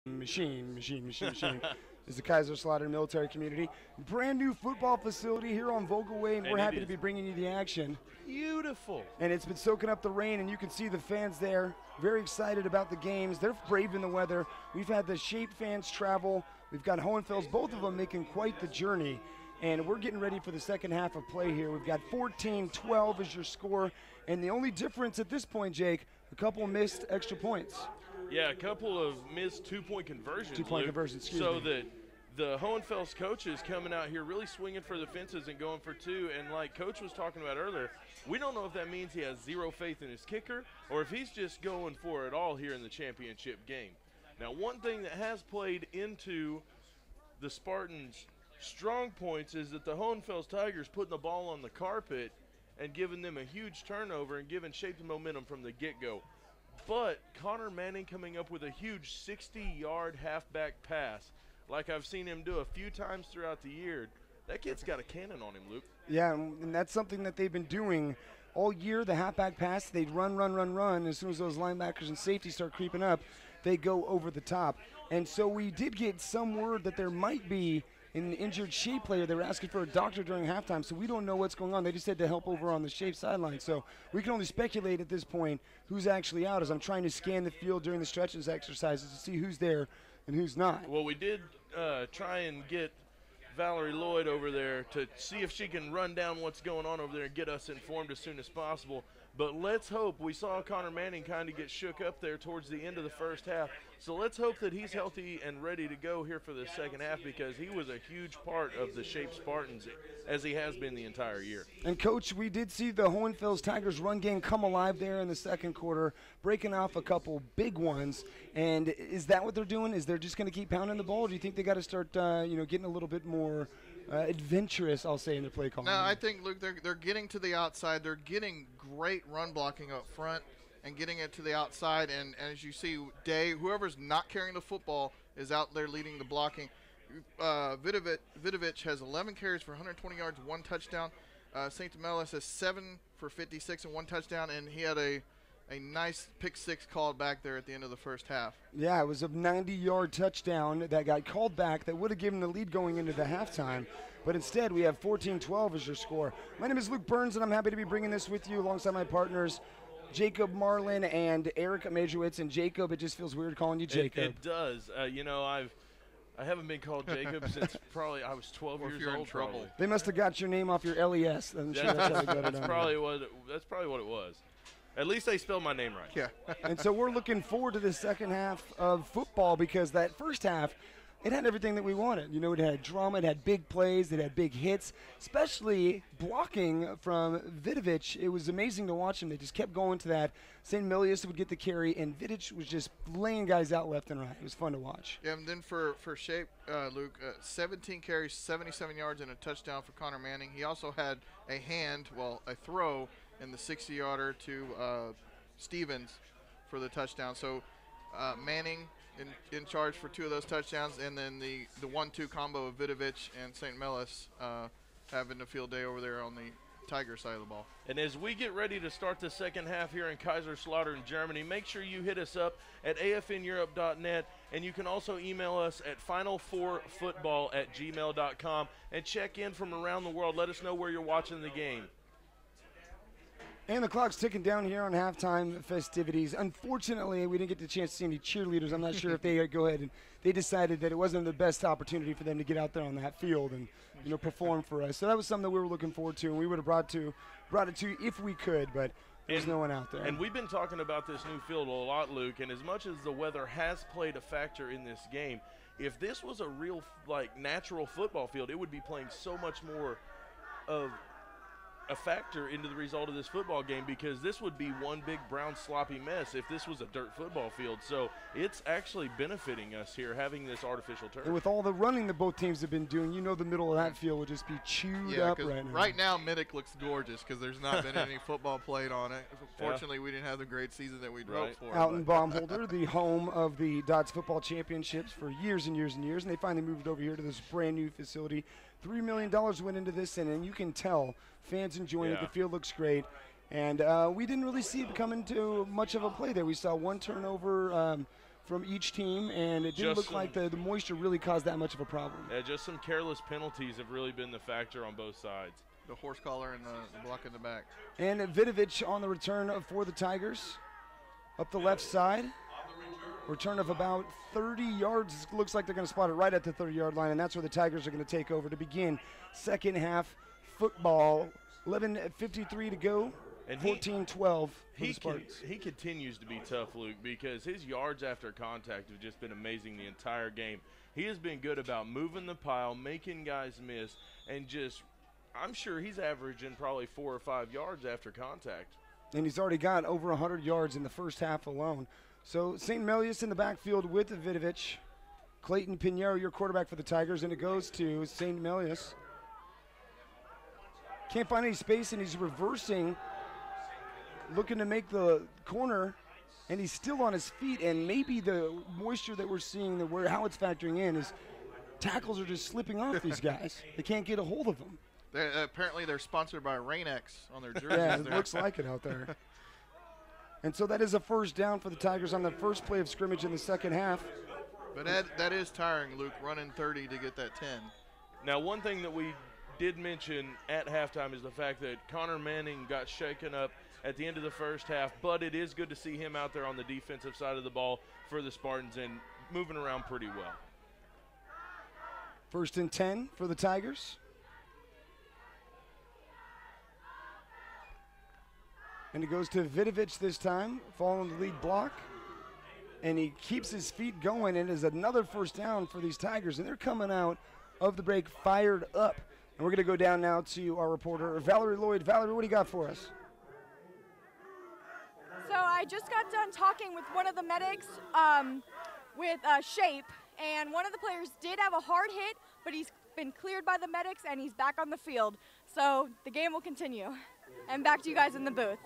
machine is the Kaiserslautern military community. Brand new football facility here on Vogelway, and we're happy to be bringing you the action. Beautiful. And it's been soaking up the rain, and you can see the fans there very excited about the games. They're braving the weather. We've had the Shape fans travel. We've got Hohenfels, both of them making quite the journey. And we're getting ready for the second half of play here. We've got 14-12 as your score. And the only difference at this point, Jake, a couple missed extra points. Yeah, a couple of missed two-point conversions. Two-point conversions, excuse me. So that the Hohenfels coaches coming out here really swinging for the fences and going for two. And like Coach was talking about earlier, we don't know if that means he has zero faith in his kicker or if he's just going for it all here in the championship game. Now, one thing that has played into the Spartans' strong points is that the Hohenfels Tigers putting the ball on the carpet and giving them a huge turnover and giving Shape the momentum from the get-go. But Connor Manning coming up with a huge 60-yard halfback pass, like I've seen him do a few times throughout the year. That kid's got a cannon on him, Luke. Yeah, and that's something that they've been doing all year, the halfback pass. They'd run. As soon as those linebackers and safeties start creeping up, they go over the top. And so we did get some word that there might be an injured Shape player. They were asking for a doctor during halftime, so we don't know what's going on. They just said to help over on the Shape sideline. So we can only speculate at this point who's actually out, as I'm trying to scan the field during the stretches exercises to see who's there and who's not. Well, we did try and get Valerie Lloyd over there to see if she can run down what's going on over there and get us informed as soon as possible. But let's hope. We saw Connor Manning kind of get shook up there towards the end of the first half. So let's hope that he's healthy and ready to go here for the second half, because he was a huge part of the Shape Spartans, as he has been the entire year. And, Coach, we did see the Hohenfels Tigers run game come alive there in the second quarter, breaking off a couple big ones. And is that what they're doing? Is they're just going to keep pounding the ball? Or do you think they got to start getting a little bit more adventurous, I'll say, in their play calling? No, I think, Luke, they're getting to the outside. They're getting great run blocking up front and getting it to the outside. And as you see, Day, whoever's not carrying the football is out there leading the blocking. Vidovic has 11 carries for 120 yards, 1 touchdown. St. Melis has 7 for 56 and 1 touchdown, and he had a nice pick six called back there at the end of the first half. Yeah, it was a 90-yard touchdown that got called back that would have given the lead going into the halftime. But instead, we have 14-12 as your score. My name is Luke Burns, and I'm happy to be bringing this with you alongside my partners, Jacob Marlin and Eric Majowitz. And Jacob, it just feels weird calling you Jacob. It does. I haven't been called Jacob since probably I was 12 years old. In trouble. Probably. They must have got your name off your LES. I'm sure that's how they got it that's on. That's probably what it was. At least they spelled my name right. Yeah. And so we're looking forward to the second half of football, because that first half, it had everything that we wanted. You know, it had drama, it had big plays, it had big hits, especially blocking from Vidovic. It was amazing to watch him. They just kept going to that. St. Milius would get the carry, and Vidic was just laying guys out left and right. It was fun to watch. Yeah, and then for Shape, Luke, 17 carries, 77 yards, and a touchdown for Connor Manning. He also had a throw in the 60-yarder to Stevens for the touchdown. So Manning in charge for 2 of those touchdowns, and then the 1-2 combo of Vidovic and St. Melis having a field day over there on the Tiger side of the ball. And as we get ready to start the second half here in Kaiserslautern, Germany, make sure you hit us up at afneurope.net, and you can also email us at final4football@gmail.com and check in from around the world. Let us know where you're watching the game. And the clock's ticking down here on halftime festivities. Unfortunately, we didn't get the chance to see any cheerleaders. I'm not sure if they go ahead and they decided that it wasn't the best opportunity for them to get out there on that field and perform for us. So that was something that we were looking forward to, and we would have brought it to you if we could, but there's no one out there. And we've been talking about this new field a lot, Luke, and as much as the weather has played a factor in this game, if this was a real natural football field, it would be playing so much more of a factor into the result of this football game, because this would be one big brown sloppy mess if this was a dirt football field. So it's actually benefiting us here having this artificial turf. And with all the running that both teams have been doing, the middle of that field would just be chewed up right now. Right now, Middick looks gorgeous because there's not been any football played on it. Fortunately, we didn't have the great season that we'd hoped for. Out in Baumholder, the home of the Dodds football championships for years and years and years, and they finally moved over here to this brand new facility. $3 million went into this, and you can tell fans enjoying it. The field looks great. And we didn't really see it come into much of a play there. We saw one turnover from each team, and it didn't look like the moisture really caused that much of a problem. Yeah, just some careless penalties have really been the factor on both sides. The horse collar and the block in the back. And Vidovic on the return for the Tigers. Up the left side. Return of about 30 yards. Looks like they're going to spot it right at the 30-yard line, and that's where the Tigers are going to take over to begin second half football. 11:53 to go. And 14-12 for the Spartans. He continues to be tough, Luke, because his yards after contact have just been amazing the entire game. He has been good about moving the pile, making guys miss, and just, I'm sure he's averaging probably 4 or 5 yards after contact. And he's already got over 100 yards in the first half alone. So St. Melius in the backfield with Vidovic. Clayton Pinheiro, your quarterback for the Tigers, and it goes to St. Melius. Can't find any space, and he's reversing, looking to make the corner, and he's still on his feet. And maybe the moisture that we're seeing, how it's factoring in, is tackles are just slipping off these guys. They can't get a hold of them. Apparently they're sponsored by Rain-X on their jerseys. Yeah, it looks like it out there. And so that is a first down for the Tigers on the first play of scrimmage in the second half. But that is tiring, Luke, running 30 to get that 10. Now, one thing that we did mention at halftime is the fact that Connor Manning got shaken up at the end of the first half, but it is good to see him out there on the defensive side of the ball for the Spartans and moving around pretty well. 1st and 10 for the Tigers. And it goes to Vidovic this time, following the lead block. And he keeps his feet going, and is another first down for these Tigers. And they're coming out of the break fired up. And we're going to go down now to our reporter, Valerie Lloyd. Valerie, what do you got for us? So I just got done talking with one of the medics with Shape, and one of the players did have a hard hit, but he's been cleared by the medics, and he's back on the field. So the game will continue. And back to you guys in the booth.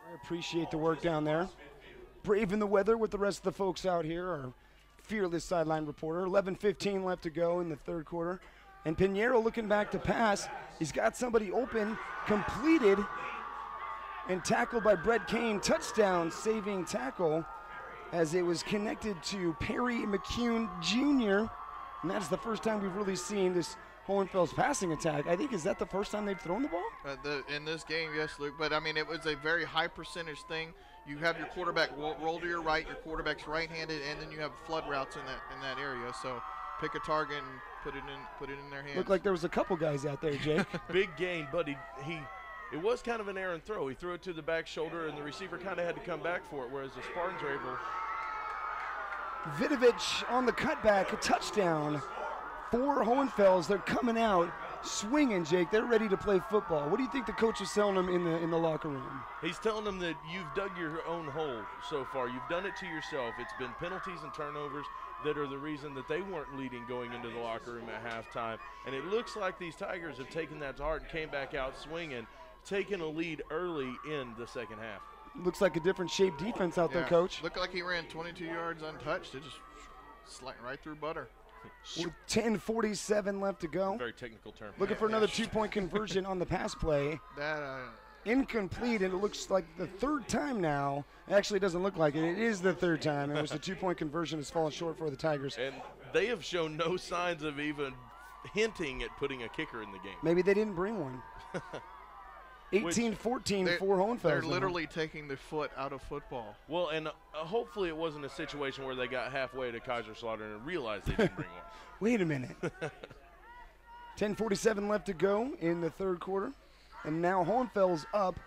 I appreciate the work down there. Braving the weather with the rest of the folks out here, our fearless sideline reporter. 11:15 left to go in the third quarter. And Pinheiro looking back to pass. He's got somebody open, completed, and tackled by Brett Kane. Touchdown saving tackle as it was connected to Perry McCune Jr. And that's the first time we've really seen this Hohenfels passing attack. I think, is that the first time they've thrown the ball? In this game, yes, Luke. But, I mean, it was a very high percentage thing. You have your quarterback roll to your right, your quarterback's right-handed, and then you have flood routes in that area. So pick a target and put it in their hands. Looked like there was a couple guys out there, Jake. Big gain, but it was kind of an errant throw. He threw it to the back shoulder, and the receiver kind of had to come back for it, whereas the Spartans were able. Vidovic on the cutback, a touchdown for Hohenfels. They're coming out swinging, Jake. They're ready to play football. What do you think the coach is telling them in the locker room? He's telling them that you've dug your own hole so far. You've done it to yourself. It's been penalties and turnovers that are the reason that they weren't leading going into the locker room at halftime. And it looks like these Tigers have taken that to heart and came back out swinging, taking a lead early in the second half. Looks like a different shaped defense out there, Coach. Looked like he ran 22 yards untouched. It just sliding right through butter. With 10:47 left to go. Very technical term. Looking for another two-point conversion on the pass play. Incomplete, and it looks like the third time now. Actually, it doesn't look like it. It is the third time in which the two-point conversion has fallen short for the Tigers. And they have shown no signs of even hinting at putting a kicker in the game. Maybe they didn't bring one. 18-14 for Hohenfels. They're literally taking the foot out of football. Well, and hopefully it wasn't a situation where they got halfway to Kaiserslautern and realized they didn't bring one. Wait a minute. 10:47 left to go in the third quarter. And now Hohenfels up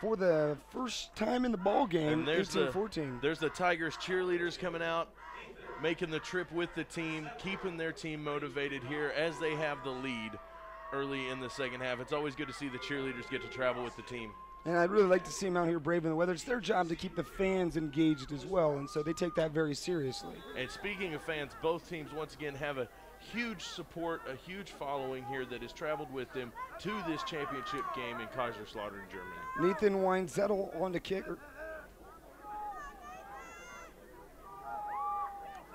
for the first time in the ball game, 18-14. There's the Tigers cheerleaders coming out, making the trip with the team, keeping their team motivated here as they have the lead early in the second half. It's always good to see the cheerleaders get to travel with the team. And I'd really like to see them out here braving the weather. It's their job to keep the fans engaged as well, and so they take that very seriously. And speaking of fans, both teams once again have a huge support, a huge following here that has traveled with them to this championship game in Kaiserslautern, Germany. Nathan Weinzettel on the kicker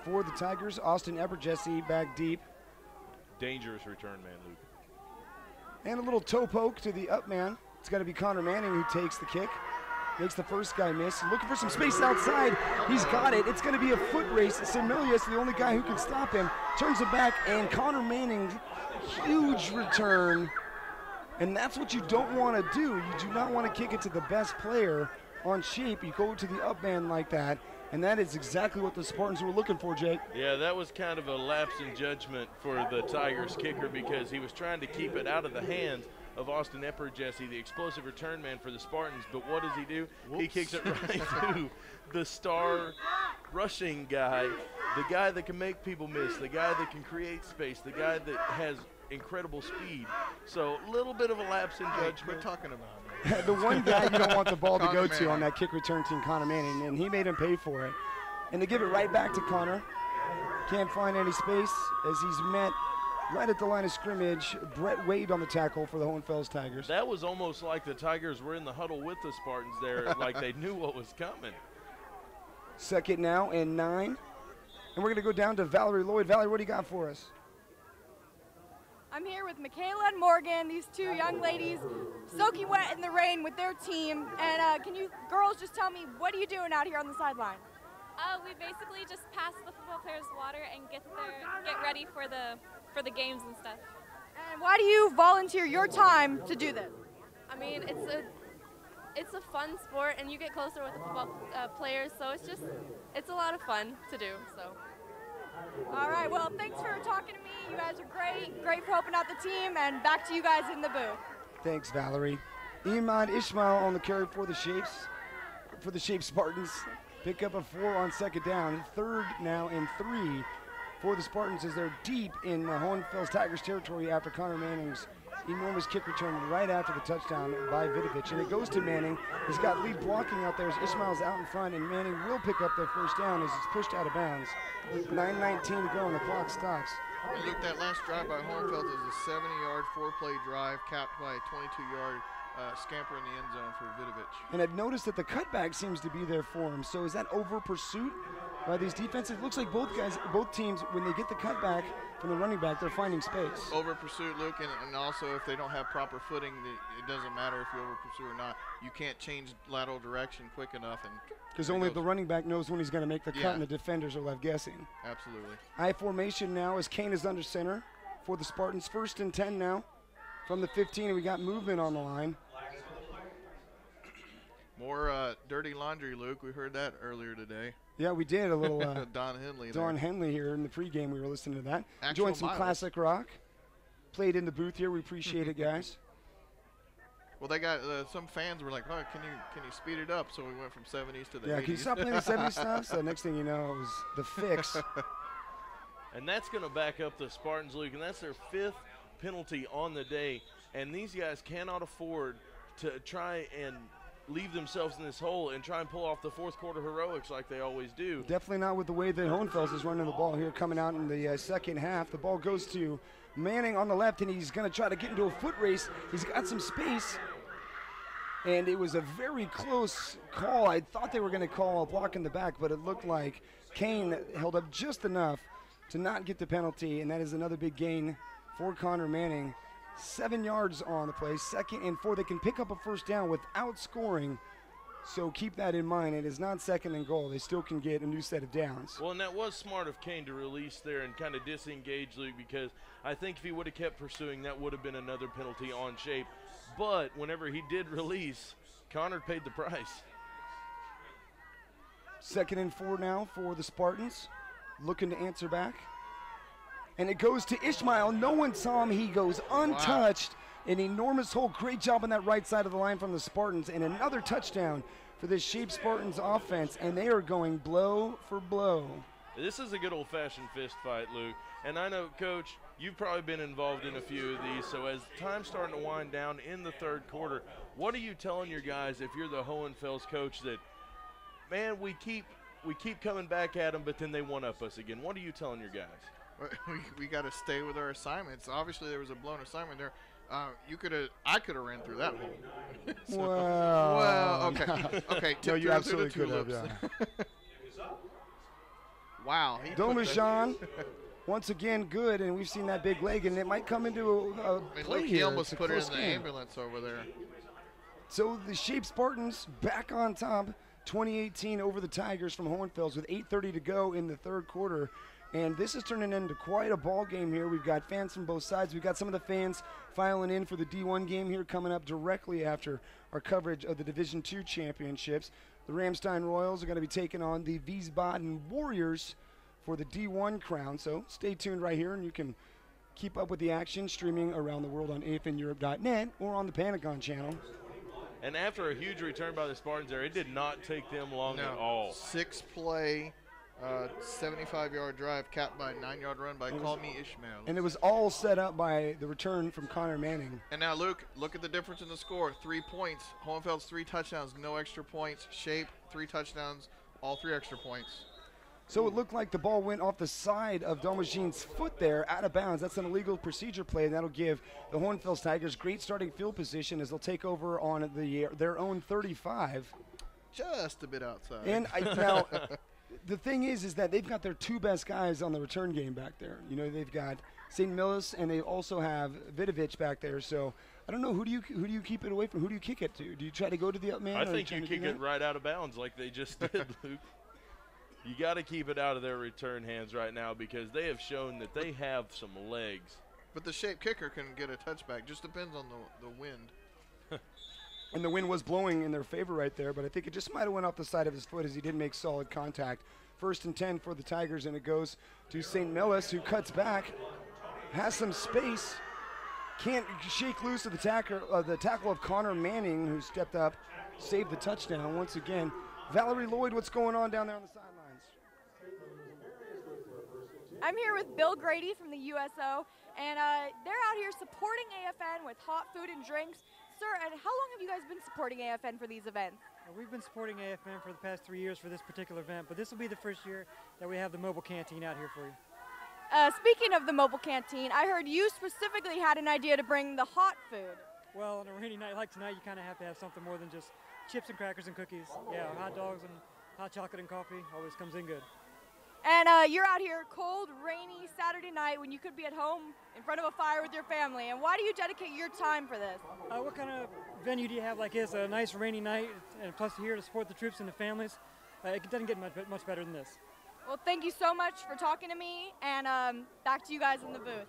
for the Tigers. Austin Eberjesse back deep. Dangerous return man, Luke. And a little toe poke to the up man. It's got to be Connor Manning who takes the kick. Makes the first guy miss. Looking for some space outside. He's got it. It's going to be a foot race. Semilius, the only guy who can stop him, turns it back, and Connor Manning, huge return. And that's what you don't want to do. You do not want to kick it to the best player on shape. You go to the up band like that, and that is exactly what the Spartans were looking for, Jake. Yeah, that was kind of a lapse in judgment for the Tigers kicker because he was trying to keep it out of the hands of Austin Jesse, the explosive return man for the Spartans. But what does he do? Whoops. He kicks it right to the star rushing guy, the guy that can make people miss, the guy that can create space, the guy that has incredible speed. So a little bit of a lapse in judgment. We're talking about the one guy you don't want the ball to go to on that kick return team, Connor Manning, and he made him pay for it. And they give it right back to Connor. Can't find any space as he's met right at the line of scrimmage. Brett Wade on the tackle for the Hohenfels Tigers. That was almost like the Tigers were in the huddle with the Spartans there, like they knew what was coming. Second now and 9. And we're going to go down to Valerie Lloyd. Valerie, what do you got for us? I'm here with Michaela and Morgan, these two young ladies, soaking wet in the rain with their team. And can you girls just tell me, what are you doing out here on the sideline? We basically just pass the football players water and get ready for the games and stuff. And why do you volunteer your time to do this? I mean, it's a fun sport, and you get closer with the football players, so it's a lot of fun to do. So. All right, well, thanks for talking to me. You guys are great for helping out the team, and back to you guys in the booth. Thanks, Valerie. Imad Ishmael on the carry for the Shape Spartans. Pick up a 4 on second down. Third now and 3 for the Spartans as they're deep in Hohenfels Tigers territory after Connor Manning's enormous kick return right after the touchdown by Vidovic. And it goes to Manning. He's got lead blocking out there as Ishmael's out in front, and Manning will pick up their first down as it's pushed out of bounds. 9:19 to go and the clock stops. And look, that last drive by Hohenfels is a 70-yard, 4-play drive capped by a 22-yard scamper in the end zone for Vidovic. And I've noticed that the cutback seems to be there for him. So is that over pursuit by these defenses? It looks like both teams, when they get the cutback from the running back, they're finding space. Over pursuit, Luke, and also if they don't have proper footing, it doesn't matter if you over pursue or not. You can't change lateral direction quick enough. Because only the running back knows when he's going to make the cut, and the defenders are left guessing. Absolutely. I formation now as Kane is under center for the Spartans. 1st and 10 now from the 15, and we got movement on the line. More dirty laundry, Luke. We heard that earlier today. Yeah, we did a little. Don Henley. Don Henley here in the pregame. We were listening to that. Actual Enjoying some classic rock. Played in the booth here. We appreciate it, guys. Well, they got some fans were like, "Oh, can you speed it up?" So we went from 70s to the 80s. Yeah, can you stop playing the 70s stuff? So next thing you know, it was the fix. And that's going to back up the Spartans, Luke, and that's their 5th penalty on the day. And these guys cannot afford to try and leave themselves in this hole and try and pull off the fourth quarter heroics like they always do. Definitely not with the way that Hohenfels is running the ball here coming out in the second half. The ball goes to Manning on the left, and he's going to try to get into a foot race. He's got some space, and it was a very close call. I thought they were going to call a block in the back, but it looked like Kane held up just enough to not get the penalty, and that is another big gain for Connor Manning. 7 yards on the play, 2nd and 4. They can pick up a first down without scoring, so keep that in mind. It is not 2nd and goal. They still can get a new set of downs. Well, and that was smart of Kane to release there and kind of disengage Luke, because I think if he would have kept pursuing, that would have been another penalty on shape. But whenever he did release, Connor paid the price. 2nd and 4 now for the Spartans, looking to answer back. And it goes to Ishmael. No one saw him. He goes untouched. Wow. An enormous hole. Great job on that right side of the line from the Spartans. And another touchdown for this Shape Spartans offense. And they are going blow for blow. This is a good old-fashioned fist fight, Luke. And I know, Coach, you've probably been involved in a few of these. So as time's starting to wind down in the third quarter, what are you telling your guys if you're the Hohenfels coach that, man, we keep coming back at them, but then they one-up us again? What are you telling your guys? We got to stay with our assignments. Obviously, there was a blown assignment there. I could have ran through that hole. So, well, okay. No, you absolutely could have. Yeah. Wow. Domajan, once again, good, and we've seen that big leg, and it might come into a play he here. almost put it in the ambulance over there. So the Shape Spartans back on top, 2018 over the Tigers from Hohenfels with 8:30 to go in the third quarter. And this is turning into quite a ball game here. We've got fans from both sides. We've got some of the fans filing in for the D1 game here coming up directly after our coverage of the Division II championships. The Ramstein Royals are going to be taking on the Wiesbaden Warriors for the D1 crown. So stay tuned right here, and you can keep up with the action streaming around the world on afneurope.net or on the Panagon channel. And after a huge return by the Spartans there, it did not take them long at all. 6-play, 75-yard drive capped by a 9-yard run by Call Me Ishmael. And it was all set up by the return from Connor Manning. And now, Luke, look at the difference in the score. 3 points. Hohenfels 3 touchdowns, no extra points. Shape 3 touchdowns, all 3 extra points. So it looked like the ball went off the side of Dalmagin's foot there, out of bounds. That's an illegal procedure play, and that'll give the Hohenfels Tigers great starting field position as they'll take over on their own 35. Just a bit outside. And now, the thing is that they've got their 2 best guys on the return game back there. You know, they've got St. Millis, and they also have Vidovich back there. So I don't know, who do you keep it away from? Who do you kick it to? Do you try to go to the up man? I think you kick it right out of bounds like they just did, Luke. You got to keep it out of their return hands right now because they have shown that they have some legs. But the Shape kicker can get a touchback. Just depends on the wind. And the wind was blowing in their favor right there, but I think it just might have went off the side of his foot as he didn't make solid contact. 1st and 10 for the Tigers, and it goes to St. Millis, who cuts back, has some space, can't shake loose of the tackle of Connor Manning, who stepped up, saved the touchdown once again. Valerie Lloyd, what's going on down there on the sidelines? I'm here with Bill Grady from the USO, and they're out here supporting AFN with hot food and drinks. Sir, and how long have you guys been supporting AFN for these events? We've been supporting AFN for the past 3 years for this particular event, but this will be the first year that we have the mobile canteen out here for you. Speaking of the mobile canteen, I heard you specifically had an idea to bring the hot food. Well, on a rainy night like tonight, you kind of have to have something more than just chips and crackers and cookies. Yeah, hot dogs and hot chocolate and coffee always comes in good. And you're out here cold, rainy Saturday night when you could be at home in front of a fire with your family. And why do you dedicate your time for this? What kind of venue do you have like this? A nice rainy night, and plus here to support the troops and the families. It doesn't get much better than this. Well, thank you so much for talking to me, and back to you guys in the booth.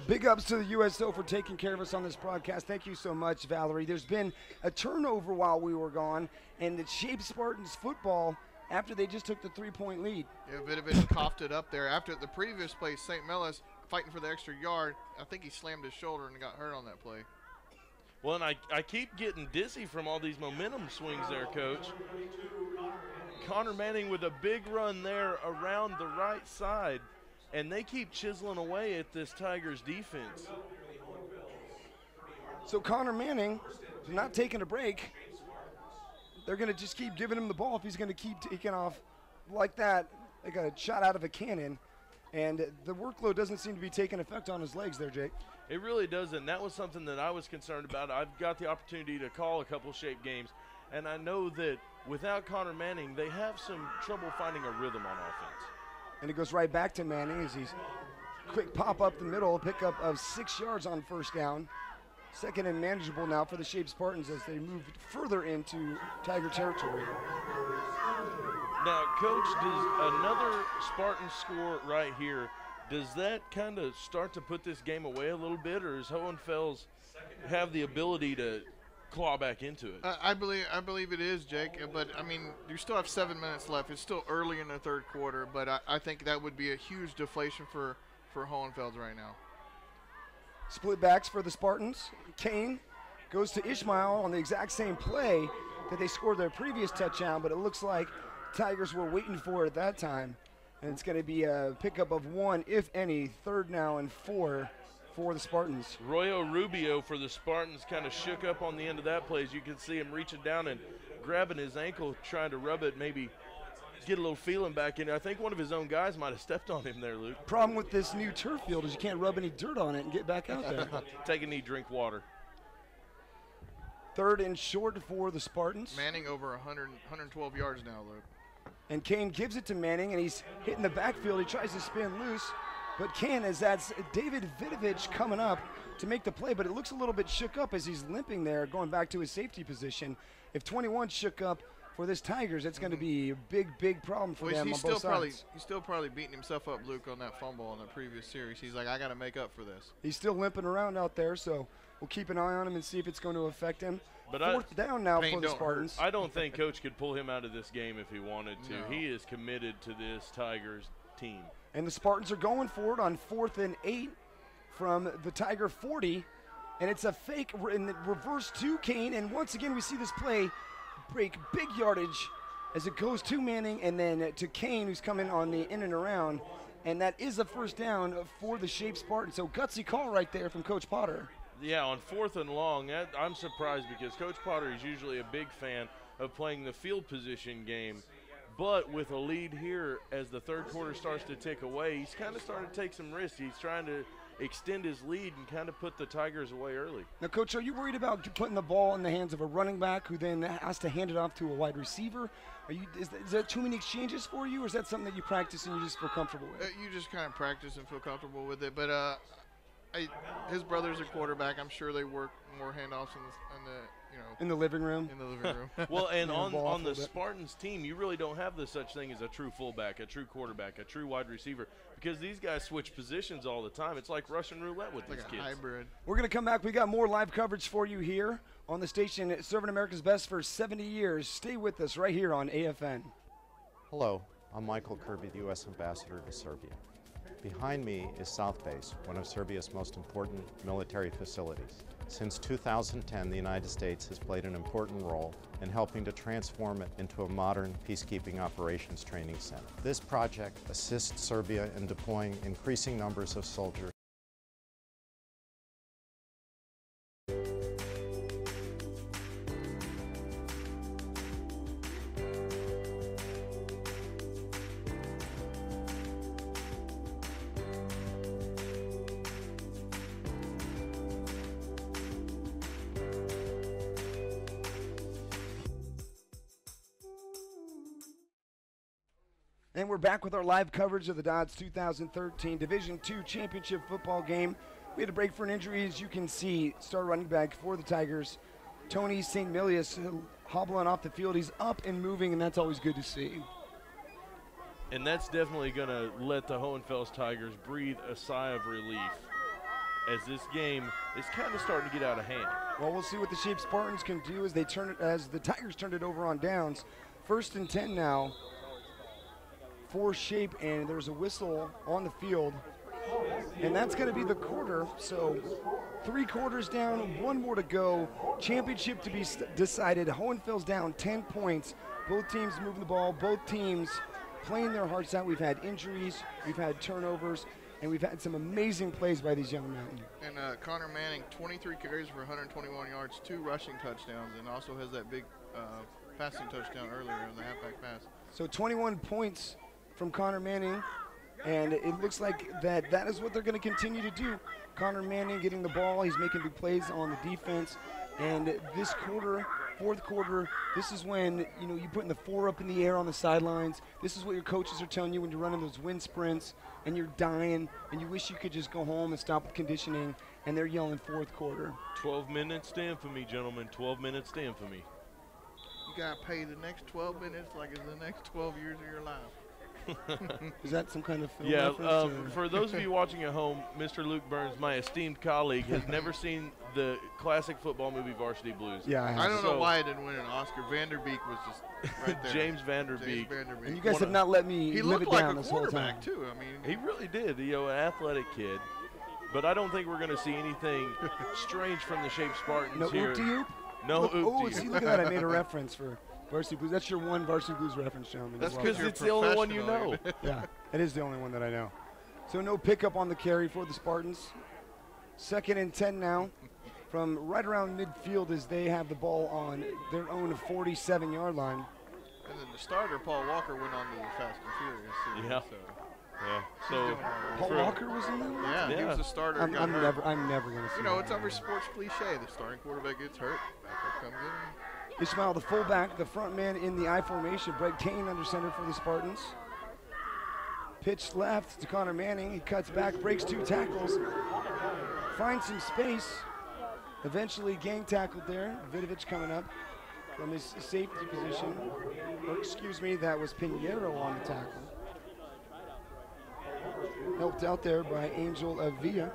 Big ups to the USO for taking care of us on this broadcast. Thank you so much, Valerie. There's been a turnover while we were gone, and the Shape Spartans football after they just took the 3-point lead. Yeah, Vidovich coughed it up there. After the previous play, St. Millis fighting for the extra yard. I think he slammed his shoulder and got hurt on that play. Well, and I keep getting dizzy from all these momentum swings there, Coach. Connor Manning with a big run there around the right side, and they keep chiseling away at this Tigers defense. So Connor Manning is not taking a break. They're going to just keep giving him the ball if he's going to keep taking off like that, like a shot out of a cannon. And the workload doesn't seem to be taking effect on his legs there, Jake. It really doesn't. That was something that I was concerned about. I've got the opportunity to call a couple Shape games, and I know that without Connor Manning, they have some trouble finding a rhythm on offense. And it goes right back to Manning as he's quick pop up the middle, pickup of 6 yards on 1st down. 2nd and manageable now for the Shape Spartans as they move further into Tiger territory. Now, Coach, does another Spartan score right here, does that kind of start to put this game away a little bit, or does Hohenfels have the ability to claw back into it? I believe it is, Jake. But, I mean, you still have 7 minutes left. It's still early in the third quarter, but I think that would be a huge deflation for Hohenfels right now. Split backs for the Spartans. Kane goes to Ishmael on the exact same play that they scored their previous touchdown, but it looks like Tigers were waiting for it at that time. And it's going to be a pickup of 1, if any, 3rd now and 4 for the Spartans. Royo Rubio for the Spartans kind of shook up on the end of that play. As you can see him reaching down and grabbing his ankle, trying to rub it, maybe get a little feeling back in. I think one of his own guys might have stepped on him there, Luke. Problem with this new turf field is you can't rub any dirt on it and get back out there. Take a knee, drink water. 3rd and short for the Spartans. Manning over 112 yards now, Luke. And Kane gives it to Manning, and he's hitting the backfield. He tries to spin loose. But that's David Vidovich coming up to make the play, but it looks a little bit shook up as he's limping there, going back to his safety position. If 21 shook up for this Tigers, it's going to be a big problem for them on both sides. He's still probably beating himself up, Luke, on that fumble in the previous series. He's like, I got to make up for this. He's still limping around out there, so we'll keep an eye on him and see if it's going to affect him. But Fourth down now for the Spartans. I don't think Coach could pull him out of this game if he wanted to. No. He is committed to this Tigers team. And the Spartans are going for it on 4th and 8 from the Tiger 40. And it's a fake in reverse to Kane. And once again, we see this play break big yardage as it goes to Manning and then to Kane, who's coming on the in and around. And that is a first down for the Shape Spartans. So gutsy call right there from Coach Potter. Yeah, on 4th and long, I'm surprised because Coach Potter is usually a big fan of playing the field position game. But with a lead here, as the third quarter starts to tick away, he's kind of starting to take some risks. He's trying to extend his lead and kind of put the Tigers away early. Now, Coach, are you worried about putting the ball in the hands of a running back who then has to hand it off to a wide receiver? Is that too many exchanges for you, or is that something that you practice and you just feel comfortable with? You just kind of practice and feel comfortable with it. But his brother's a quarterback. I'm sure they work more handoffs in the living room. In the living room. Well, and on the Spartans team, you really don't have the such thing as a true fullback, a true quarterback, a true wide receiver, because these guys switch positions all the time. It's like Russian roulette with these kids. Hybrid. We're going to come back. We got more live coverage for you here on the station, serving America's best for 70 years. Stay with us right here on AFN. Hello, I'm Michael Kirby, the U.S. Ambassador to Serbia. Behind me is South Base, one of Serbia's most important military facilities. Since 2010, the United States has played an important role in helping to transform it into a modern peacekeeping operations training center. This project assists Serbia in deploying increasing numbers of soldiers. And we're back with our live coverage of the Dodds 2013 Division II Championship football game. We had a break for an injury, as you can see. Star running back for the Tigers, Tony St. Milius, hobbling off the field. He's up and moving, and that's always good to see. And that's definitely going to let the Hohenfels Tigers breathe a sigh of relief, as this game is kind of starting to get out of hand. Well, we'll see what the Shape Spartans can do as the Tigers turned it over on downs. 1st and 10 now for Shape, and there's a whistle on the field, and that's going to be the quarter. So 3 quarters down, 1 more to go. Championship to be decided. Hohenfels down 10 points. Both teams moving the ball. Both teams playing their hearts out. We've had injuries, we've had turnovers, and we've had some amazing plays by these young men. And Connor Manning, 23 carries for 121 yards, 2 rushing touchdowns, and also has that big passing touchdown earlier in the halfback pass. So 21 points from Connor Manning, and it looks like that is what they're going to continue to do. Connor Manning getting the ball, he's making big plays on the defense, and this quarter, 4th quarter, this is when you're putting the 4 up in the air on the sidelines. This is what your coaches are telling you when you're running those wind sprints and you're dying and you wish you could just go home and stop with conditioning, and they're yelling 4th quarter. 12 minutes, stand for me, gentlemen. 12 minutes, stand for me. You got to pay the next 12 minutes like it's the next 12 years of your life. Is that some kind of film reference? For those of you watching at home, Mr. Luke Burns, my esteemed colleague, has never seen the classic football movie Varsity Blues. Yeah, I don't know why it didn't win an Oscar. Vanderbeek was just right there. James Vanderbeek. And you guys have not let me live it down this whole time. He looked like a quarterback, too. I mean, he really did. An athletic kid. But I don't think we're going to see anything strange from the Shape Spartans here. Oop-de-oop? No oop-de-oop. Oh, see, look at that. I made a reference for Varsity Blues. That's your one Varsity Blues reference, gentlemen. That's because it's the only one you know. Yeah, it is the only one that I know. So no pickup on the carry for the Spartans. 2nd and 10 now from right around midfield as they have the ball on their own 47-yard line. And then the starter, Paul Walker, went on to the Fast and Furious. Yeah. Yeah. So Paul Walker was in that one? Yeah, he was a starter. I'm never going to see it's every sports cliche. The starting quarterback gets hurt, backup comes in. Ishmael, the fullback, the front man in the I formation. Brett Kane under center for the Spartans. Pitch left to Connor Manning. He cuts back, breaks 2 tackles, finds some space. Eventually gang tackled there. Vidovic coming up from his safety position. Or excuse me, that was Pinheiro on the tackle. Helped out there by Angel Avila.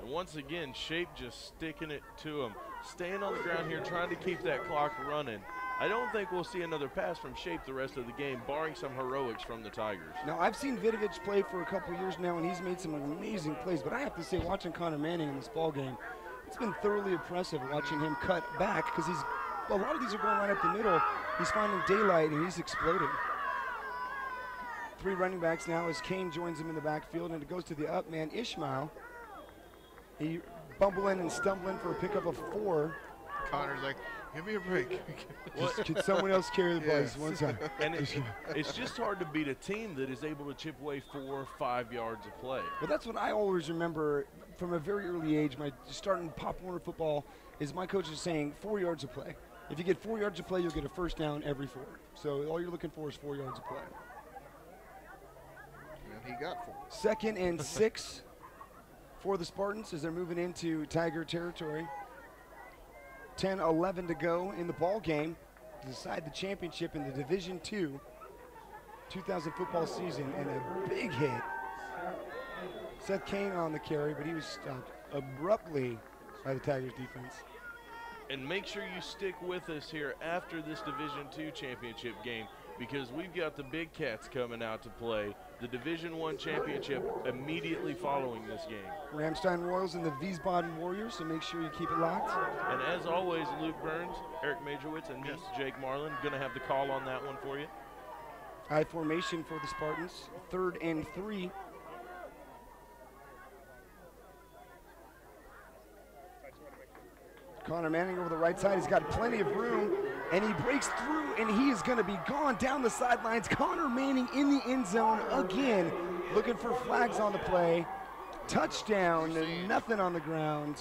Once again, Shape just sticking it to him. Staying on the ground here, trying to keep that clock running. I don't think we'll see another pass from Shape the rest of the game, barring some heroics from the Tigers. Now, I've seen Vidovic play for a couple years now, and he's made some amazing plays. But I have to say, watching Connor Manning in this ball game, it's been thoroughly impressive watching him cut back because a lot of these are going right up the middle. He's finding daylight, and he's exploding. 3 running backs now as Kane joins him in the backfield, and it goes to the up man, Ishmael. He bumbling and stumbling for a pickup of 4. Connor's like, give me a break. Could someone else carry the ball? One time. And it's just hard to beat a team that is able to chip away 4 or 5 yards of play. Well, that's what I always remember from a very early age. My starting Pop Warner football is my coach is saying 4 yards of play. If you get 4 yards of play, you'll get a first down every 4. So all you're looking for is 4 yards of play. And he got 4. 2nd and 6 for the Spartans as they're moving into Tiger territory. 10-11 to go in the ball game to decide the championship in the Division II 2000 football season, and a big hit. Seth Kane on the carry, but he was stopped abruptly by the Tigers defense. And make sure you stick with us here after this Division II championship game, because we've got the Big Cats coming out to play the Division I championship immediately following this game. Ramstein Royals and the Wiesbaden Warriors, so make sure you keep it locked. And as always, Luke Burns, Eric Majorwitz, and me, Jake Marlin, going to have the call on that one for you. High formation for the Spartans, 3rd and 3. Connor Manning over the right side. He's got plenty of room, and he breaks through, and he is going to be gone down the sidelines. Connor Manning in the end zone again, looking for flags on the play. Touchdown, nothing on the ground.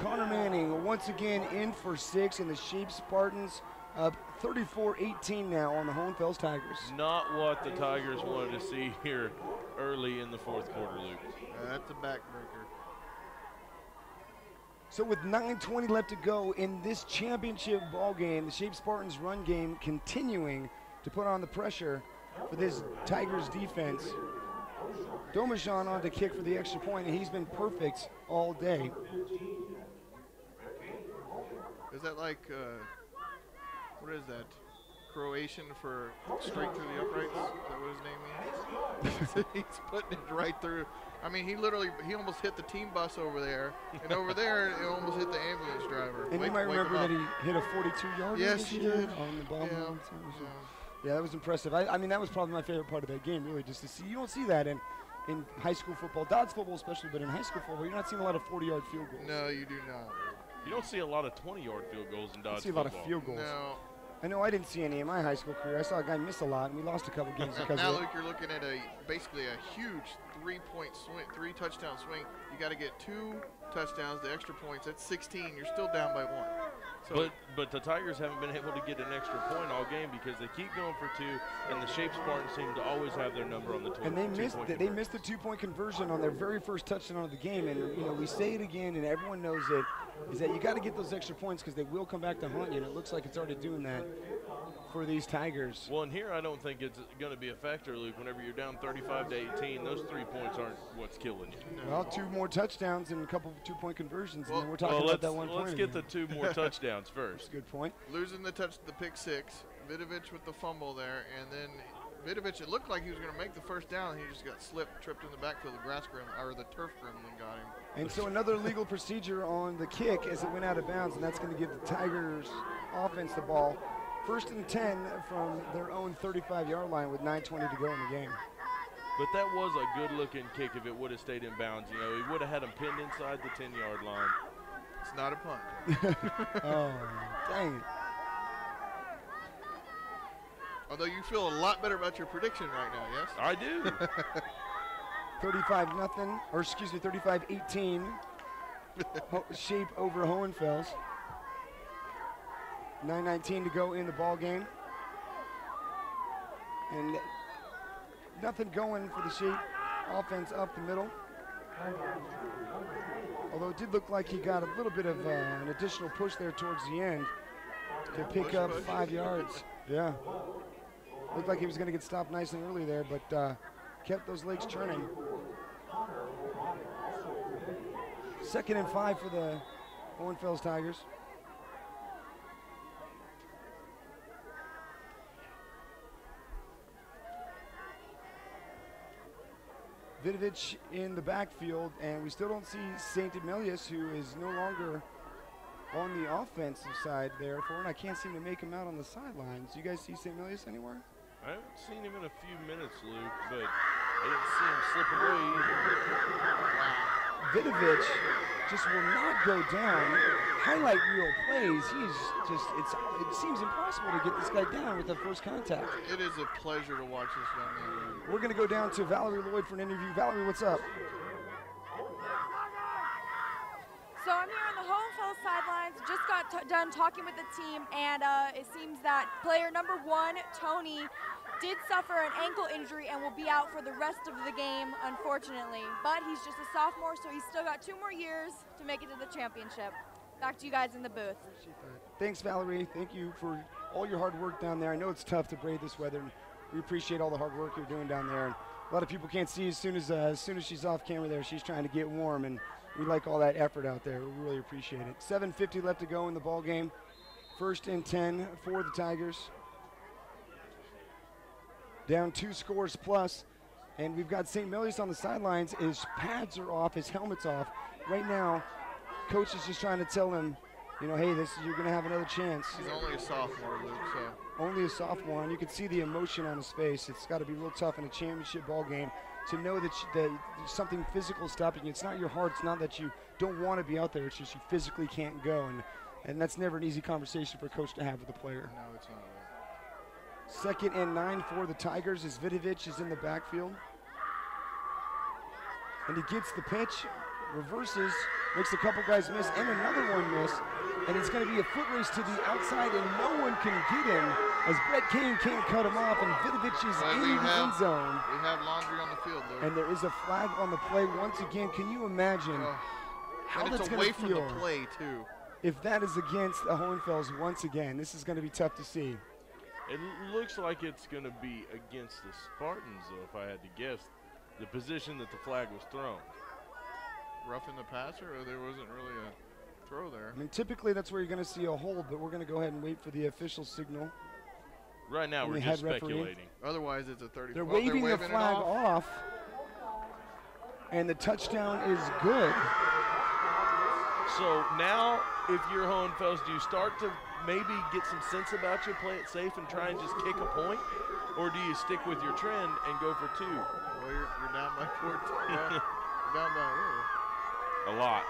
Connor Manning once again in for 6, and the Shape Spartans up 34-18 now on the Hohenfels Tigers. Not what the Tigers wanted to see here early in the 4th quarter, Luke. That's a backbreaker. So with 9:20 left to go in this championship ball game, the Shape Spartans run game continuing to put on the pressure for this Tigers defense. Domajan on to kick for the extra point, and he's been perfect all day. Is that like, what is that? Croatian for straight through the uprights? Is that what his name means? He's putting it right through. I mean, he almost hit the team bus over there, and over there, it almost hit the ambulance driver. And you might remember that he hit a 42-yarder yes, he did. On the ball. Yeah, that was impressive. I mean, that was probably my favorite part of that game, really, just to see. You don't see that in high school football, Dodds football especially, but in high school football, you're not seeing a lot of 40-yard field goals. No, you do not. You don't see a lot of 20-yard field goals in Dodds football. You see a lot of field goals. No. I know I didn't see any in my high school career. I saw a guy miss a lot, and we lost a couple games because now, of it. Luke, you're looking at basically a huge 3-point swing, 3-touchdown swing. You got to get 2 touchdowns, the extra points. That's 16. You're still down by 1. So but the Tigers haven't been able to get an extra point all game because they keep going for 2, and the Shape Spartans seem to always have their number on the 2-point. And they missed the 2-point conversion on their very first touchdown of the game. And you know, we say it again, and everyone knows it, is that you got to get those extra points because they will come back to haunt you. And it looks like it's already doing that for these Tigers. Well, and here I don't think it's going to be a factor, Luke. Whenever you're down 35-18, those 3 points aren't what's killing you. Well, 2 more touchdowns and a couple of 2-point conversions, and then we're talking about that 1 point. Let's get the 2 more touchdowns first. That's a good point. Losing the pick 6, Vidovic with the fumble there, and then Vidovic, it looked like he was going to make the first down. He just got tripped in the backfield. The turf gremlin got him. And so another legal procedure on the kick as it went out of bounds, and that's going to give the Tigers offense the ball. 1st and 10 from their own 35-yard line with 9:20 to go in the game. But that was a good-looking kick if it would have stayed in bounds. You know, he would have had him pinned inside the 10-yard line. It's not a punt. Oh, dang it. Although you feel a lot better about your prediction right now, yes? I do. 35-0, or excuse me, 35-18. Shape over Hohenfels. 9:19 to go in the ball game. And nothing going for the Shape offense up the middle. Although it did look like he got a little bit of an additional push there towards the end to pick up 5 yards. Yeah. Looked like he was going to get stopped nice and early there, but kept those legs churning. 2nd and 5 for the Hohenfels Tigers. Vidovich in the backfield, and we still don't see St. Emilius, who is no longer on the offensive side there for, and I can't seem to make him out on the sidelines. You guys see St. Emilius anywhere? I haven't seen him in a few minutes, Luke, but I didn't see him slip away either. Vidovich just will not go down. Highlight reel plays. He's just, it seems impossible to get this guy down with the first contact. It is a pleasure to watch this young man. We're going to go down to Valerie Lloyd for an interview. Valerie, what's up? So I'm here on the Hohenfels sidelines. Just got done talking with the team, and it seems that player number 1, Tony, did suffer an ankle injury and will be out for the rest of the game, unfortunately. But he's just a sophomore, so he's still got 2 more years to make it to the championship. Back to you guys in the booth. Thanks, Valerie. Thank you for all your hard work down there. I know it's tough to brave this weather, and we appreciate all the hard work you're doing down there. And a lot of people can't see as soon as she's off camera there, she's trying to get warm, and we like all that effort out there. We really appreciate it. 7:50 left to go in the ball game. 1st and 10 for the Tigers. Down 2 scores plus, and we've got St. Emilius on the sidelines. His pads are off, his helmet's off. Right now, coach is just trying to tell him, you know, hey, you're going to have another chance. He's only a sophomore, Luke, so. Only a sophomore, and you can see the emotion on his face. It's got to be real tough in a championship ball game to know that there's something physical stopping you. It's not your heart. It's not that you don't want to be out there. It's just you physically can't go, and that's never an easy conversation for a coach to have with a player. No, it's not. 2nd and 9 for the Tigers as Vidovich is in the backfield. And he gets the pitch, reverses, makes a couple guys miss, and another one miss. And it's going to be a foot race to the outside, and no one can get him as Brett Kane can't cut him off, and Vidovich is in the end zone. We have laundry on the field, Luke. And there is a flag on the play once again. Can you imagine how and that's it's going away to feel from the play, too. if that is against the Hohenfels once again? This is going to be tough to see. It looks like it's going to be against the Spartans, though, if I had to guess, the position that the flag was thrown. Roughing the passer, or there wasn't really a throw there? I mean, typically that's where you're going to see a hold, but we're going to go ahead and wait for the official signal. Right now, And we're the just head referee. speculating. Otherwise, it's a 30. They're well, waving the waving it flag off, and the touchdown is good. So now, if you're Hohenfels, do you start to maybe get some sense about you, play it safe, and try and just kick a point? Or do you stick with your trend and go for 2? Well, you're down by 14. Well, you're down by A lot.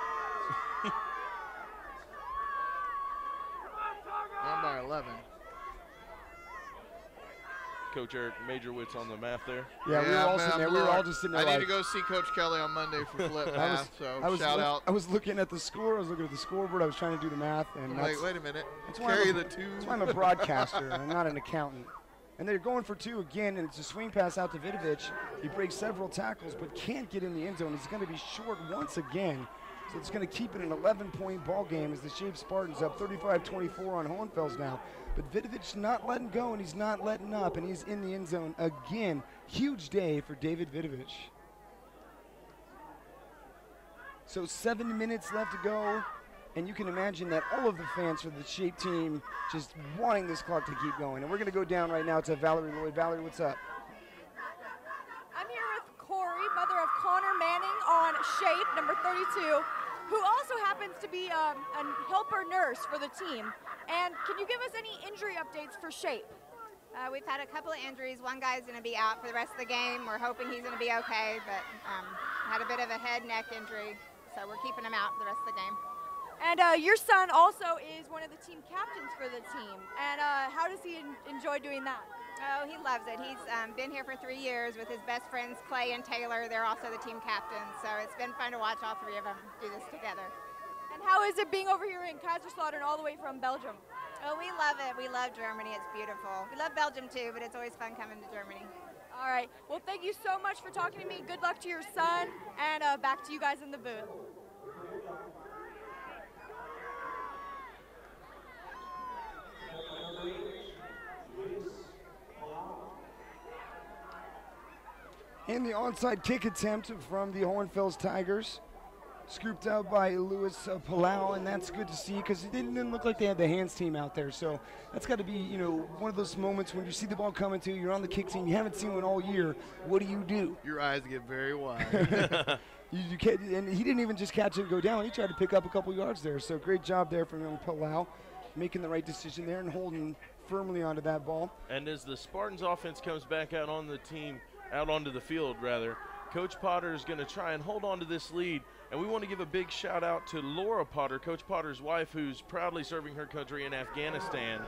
down by 11. Coach Eric Majorwitz on the math there. Yeah, we were all sitting there. We were all just sitting there. I like, need to go see Coach Kelly on Monday for flip math, so shout out. I was looking at the score. I was looking at the scoreboard. I was trying to do the math, and I'm like, wait a minute. that's why Carry the 2. That's why I'm a broadcaster and not an accountant. And they're going for 2 again, and it's a swing pass out to Vidovich. He breaks several tackles, but can't get in the end zone. He's going to be short once again. So it's going to keep it an 11-point ball game as the Shape Spartans up 35-24 on Hohenfels now. But Vidovich not letting go, and he's not letting up, and he's in the end zone again. Huge day for David Vidovich. So 7 minutes left to go, and you can imagine that all of the fans for the Shape team just wanting this clock to keep going. And we're going to go down right now to Valerie Lloyd. Valerie, what's up? I'm here with Corey, mother of Connor Manning on Shape, number 32, who also happens to be a helper nurse for the team. And can you give us any injury updates for Shape? We've had a couple of injuries. One guy's going to be out for the rest of the game. We're hoping he's going to be okay, but had a bit of a head-neck injury, so we're keeping him out for the rest of the game. And your son also is one of the team captains for the team. And how does he enjoy doing that? Oh, he loves it. He's been here for 3 years with his best friends, Clay and Taylor. They're also the team captains, so it's been fun to watch all 3 of them do this together. And how is it being over here in Kaiserslautern all the way from Belgium? Oh, we love it. We love Germany. It's beautiful. We love Belgium too, but it's always fun coming to Germany. All right. Well, thank you so much for talking to me. Good luck to your son, and back to you guys in the booth. And the onside kick attempt from the Hohenfels Tigers, scooped out by Louis Palau, and that's good to see because it didn't look like they had the hands team out there. So that's got to be, one of those moments when you see the ball coming to you, you're on the kick team, you haven't seen one all year. What do? Your eyes get very wide. You can't, and he didn't even just catch it and go down. He tried to pick up a couple yards there. So great job there from young Palau, making the right decision there and holding firmly onto that ball. And as the Spartans offense comes back out onto the field, Coach Potter is going to try and hold on to this lead. And we want to give a big shout out to Laura Potter, Coach Potter's wife, who's proudly serving her country in Afghanistan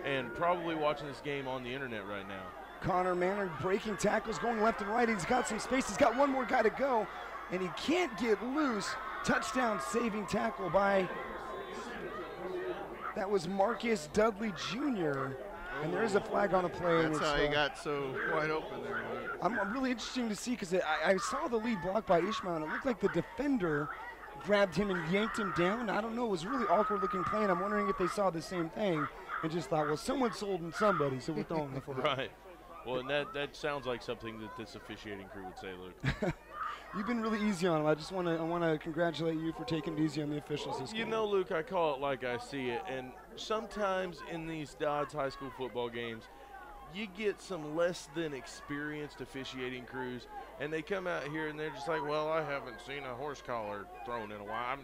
and probably watching this game on the internet right now. Connor Manning breaking tackles, going left and right. He's got some space. He's got one more guy to go, and he can't get loose. Touchdown saving tackle by, that was Marcus Dudley Jr., and there's a flag on the play. That's how he got so wide open there. I'm really interesting to see because I saw the lead block by Ishmael, and it looked like the defender grabbed him and yanked him down. I don't know. It was a really awkward-looking play, and I'm wondering if they saw the same thing and just thought, well, someone sold him somebody, so we're throwing the flag. Right. Well, and that sounds like something that this officiating crew would say, Luke. You've been really easy on him. I want to congratulate you for taking it easy on the officials this game. Luke, I call it like I see it, and sometimes in these Dodds high school football games, you get some less than experienced officiating crews, and they come out here and they're just like, well, I haven't seen a horse collar thrown in a while.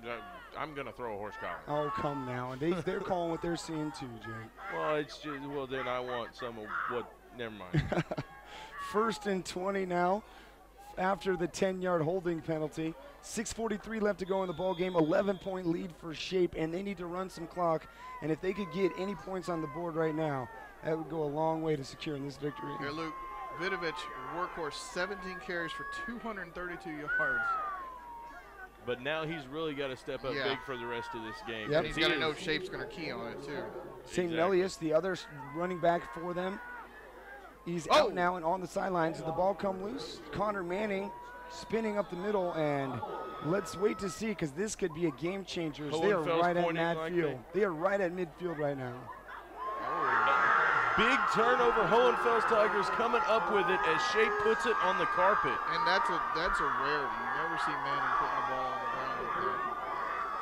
I'm going to throw a horse collar. Oh, come now. They're calling what they're seeing too, Jake. Well, it's just, then I want some of what, never mind. 1st and 20 now after the 10-yard holding penalty. 6:43 left to go in the ball game. 11-point lead for Shape, and they need to run some clock. And if they could get any points on the board right now, that would go a long way to securing this victory. Here, Luke, Vidovic, workhorse, 17 carries for 232 yards. But now he's really got to step up big for the rest of this game. Yep. And he's got to know Shape's going to key on it, too. St. Melius, the other running back for them, he's out now and on the sidelines. Did the ball come loose? Connor Manning spinning up the middle, and let's wait to see because this could be a game changer. They are right at midfield. They are right at midfield right now. Big turnover. Hohenfels Tigers coming up with it as Shape puts it on the carpet. And that's a rarity. You never see Manning putting the ball on the ground like that.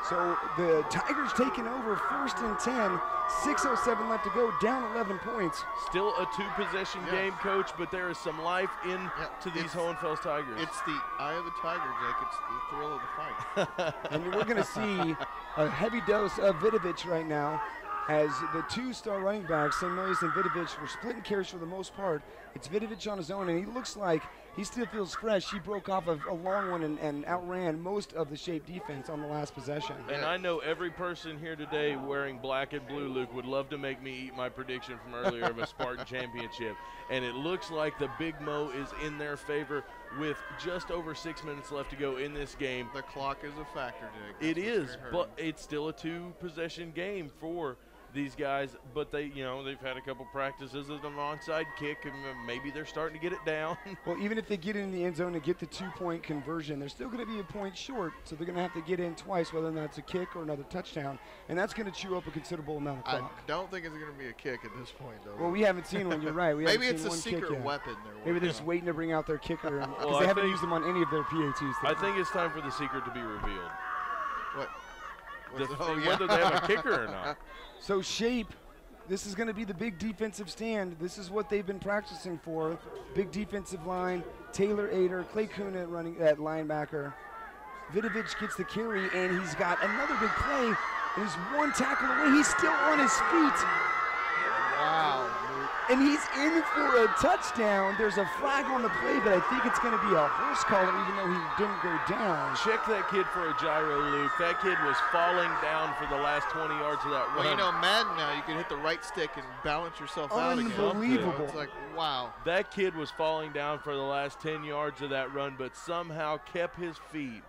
So the Tigers taking over 1st and 10. 6:07 left to go, down 11 points. Still a two-possession game, Coach, but there is some life into these Hohenfels Tigers. It's the eye of the tiger, Jake. It's the thrill of the fight. And we're going to see a heavy dose of Vidovic right now as the two-star running backs, St. Melius and Vidovic, were splitting carries for the most part. It's Vidovic on his own, and he looks like he still feels fresh. He broke off a long one and outran most of the Shape defense on the last possession. And I know every person here today wearing black and blue, Luke, would love to make me eat my prediction from earlier of a Spartan championship. And it looks like the Big Mo is in their favor with just over 6 minutes left to go in this game. The clock is a factor, Jake. It is, but it's still a two-possession game for these guys, but they've had a couple practices of an onside kick, and maybe they're starting to get it down. Well, even if they get in the end zone and get the 2-point conversion, they're still going to be a point short, so they're going to have to get in twice, whether that's a kick or another touchdown, and that's going to chew up a considerable amount of clock. I don't think it's going to be a kick at this point, though. Well, we haven't seen one. You're right. Maybe it's a secret weapon. Maybe they're just waiting to bring out their kicker because they haven't used them on any of their PATs. I think it's time for the secret to be revealed. What? Whether they have a kicker or not. So Shape, this is going to be the big defensive stand. This is what they've been practicing for. Big defensive line. Taylor Ader, Clay Kuna running at linebacker. Vidovic gets the carry, and he's got another big play. And he's one tackle away. He's still on his feet. Wow. And he's in for a touchdown. There's a flag on the play, but I think it's going to be a horse collar, even though he didn't go down. Check that kid for a gyro, Luke. That kid was falling down for the last 20 yards of that run. Well, Madden now, you can hit the right stick and balance yourself out again. Unbelievable. It's like, wow. That kid was falling down for the last 10 yards of that run, but somehow kept his feet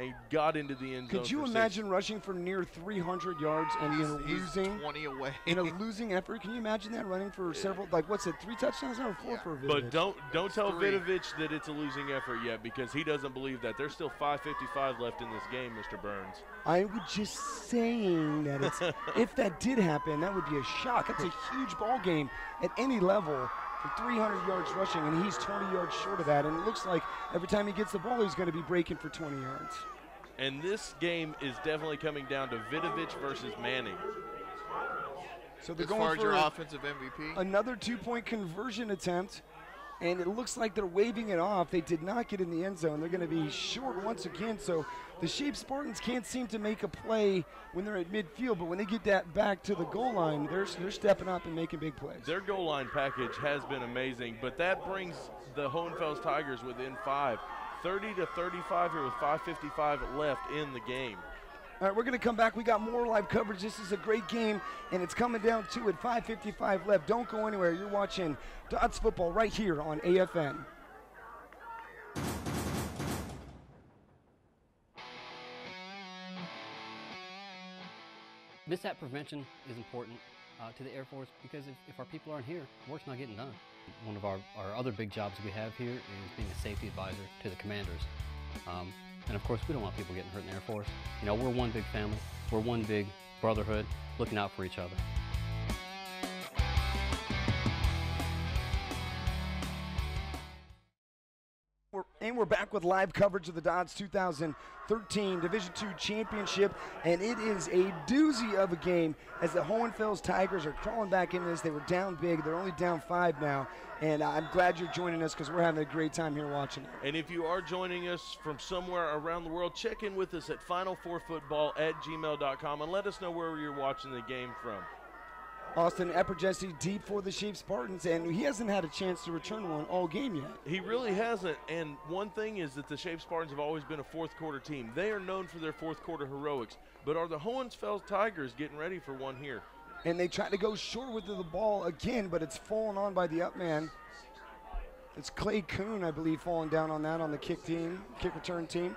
and got into the end zone. Could you for imagine rushing for near 300 yards and losing 20 away in a losing effort? Can you imagine that, running for several, like, what's it, 3 touchdowns or 4 for Vidovic? But don't tell 3. Vidovic that it's a losing effort yet, because he doesn't believe that. There's still 5:55 left in this game, Mr. Burns. I was just saying that if that did happen, that would be a shock. That's a huge ball game at any level for 300 yards rushing, and he's 20 yards short of that. And it looks like every time he gets the ball, he's going to be breaking for 20 yards. And this game is definitely coming down to Vidovic versus Manning. So they're as going far as for your offensive MVP. another 2-point conversion attempt, and it looks like they're waving it off. They did not get in the end zone. They're going to be short once again. So the Shape Spartans can't seem to make a play when they're at midfield, but when they get that back to the goal line, they're stepping up and making big plays. Their goal line package has been amazing, but that brings the Hohenfels Tigers within 5, 30-35 here with 5:55 left in the game. All right, we're going to come back. We got more live coverage. This is a great game, and it's coming down to it. 5:55 left. Don't go anywhere. You're watching DoDDS football right here on AFN. Mishap prevention is important to the Air Force, because if our people aren't here, work's not getting done. One of our other big jobs we have here is being a safety advisor to the commanders. And of course, we don't want people getting hurt in the Air Force. You know, we're one big family. We're one big brotherhood looking out for each other. We're back with live coverage of the DoDDS 2013 Division II Championship, and it is a doozy of a game as the Hohenfels Tigers are crawling back into this. They were down big. They're only down 5 now, and I'm glad you're joining us because we're having a great time here watching it. And if you are joining us from somewhere around the world, check in with us at final4football@gmail.com and let us know where you're watching the game from. Austin Epperjesse deep for the Shape Spartans, and he hasn't had a chance to return one all game yet. He really hasn't, and one thing is that the Shape Spartans have always been a fourth quarter team. They are known for their fourth quarter heroics, but are the Hohenfels Tigers getting ready for one here? And they try to go short with the ball again, but it's fallen on by the up man. It's Clay Kuhn, I believe, falling down on that on the kick return team.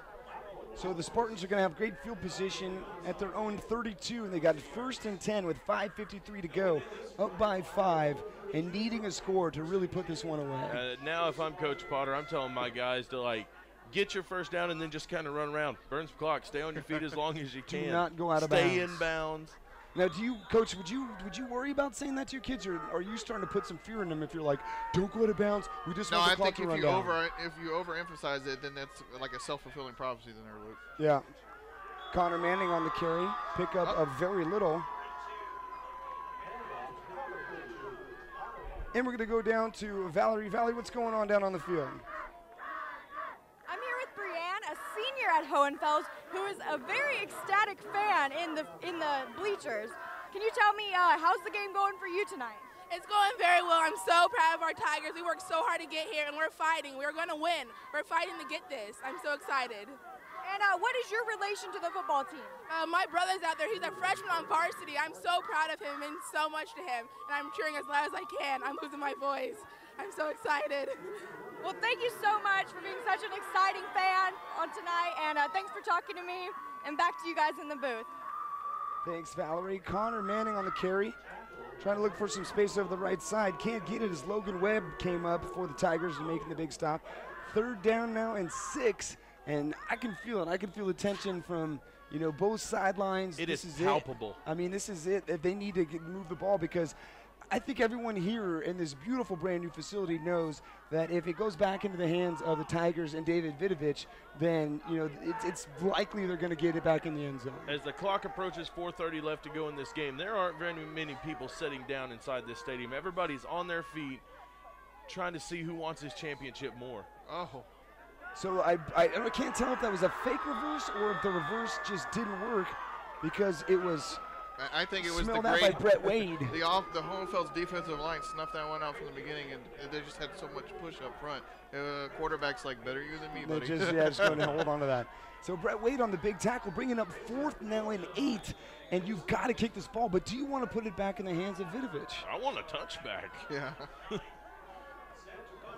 So the Spartans are going to have great field position at their own 32, and they got 1st and 10 with 5:53 to go, up by 5, and needing a score to really put this one away. Now if I'm Coach Potter, I'm telling my guys to, like, get your first down and then just kind of run around. Burn some clock. Stay on your feet as long as you can. Do not go out of bounds. Stay in bounds. Now, Coach, would you worry about saying that to your kids, or are you starting to put some fear in them if you're like, don't go out of bounds, we just want the clock to run down? If you overemphasize it, then that's like a self-fulfilling prophecy then, Luke. Yeah. Connor Manning on the carry, pick up of very little. And we're going to go down to Valerie. Valerie, what's going on down on the field? I'm here with Brianne, a senior at Hohenfels, who is a very ecstatic fan in the bleachers. Can you tell me how's the game going for you tonight? It's going very well. I'm so proud of our Tigers. We worked so hard to get here, and we're fighting. We're going to win. We're fighting to get this. I'm so excited. And what is your relation to the football team? My brother's out there. He's a freshman on varsity. I'm so proud of him. It means so much to him. And I'm cheering as loud as I can. I'm losing my voice. I'm so excited. Well, thank you so much for being such an exciting fan on tonight, and thanks for talking to me, and back to you guys in the booth. Thanks, Valerie. Connor Manning on the carry, trying to look for some space over the right side. Can't get it as Logan Webb came up for the Tigers and making the big stop. 3rd down now and 6, and I can feel it. I can feel the tension from, both sidelines. This is palpable. I mean, this is it. They need to move the ball, because I think everyone here in this beautiful brand new facility knows that if it goes back into the hands of the Tigers and David Vidovic, then it's likely they're going to get it back in the end zone. As the clock approaches 4:30 left to go in this game, there aren't very many people sitting down inside this stadium. Everybody's on their feet trying to see who wants this championship more. Oh. So I can't tell if that was a fake reverse or if the reverse just didn't work, because it was I think it was smelled the out great by Brett Wade. The Hohenfels defensive line snuffed that one out from the beginning, and they just had so much push up front. Quarterback's like, better you than me, buddy. Just going to hold on to that. So Brett Wade on the big tackle, bringing up 4th now and 8, and you've got to kick this ball. But do you want to put it back in the hands of Vidovic? I want a touchback. Yeah.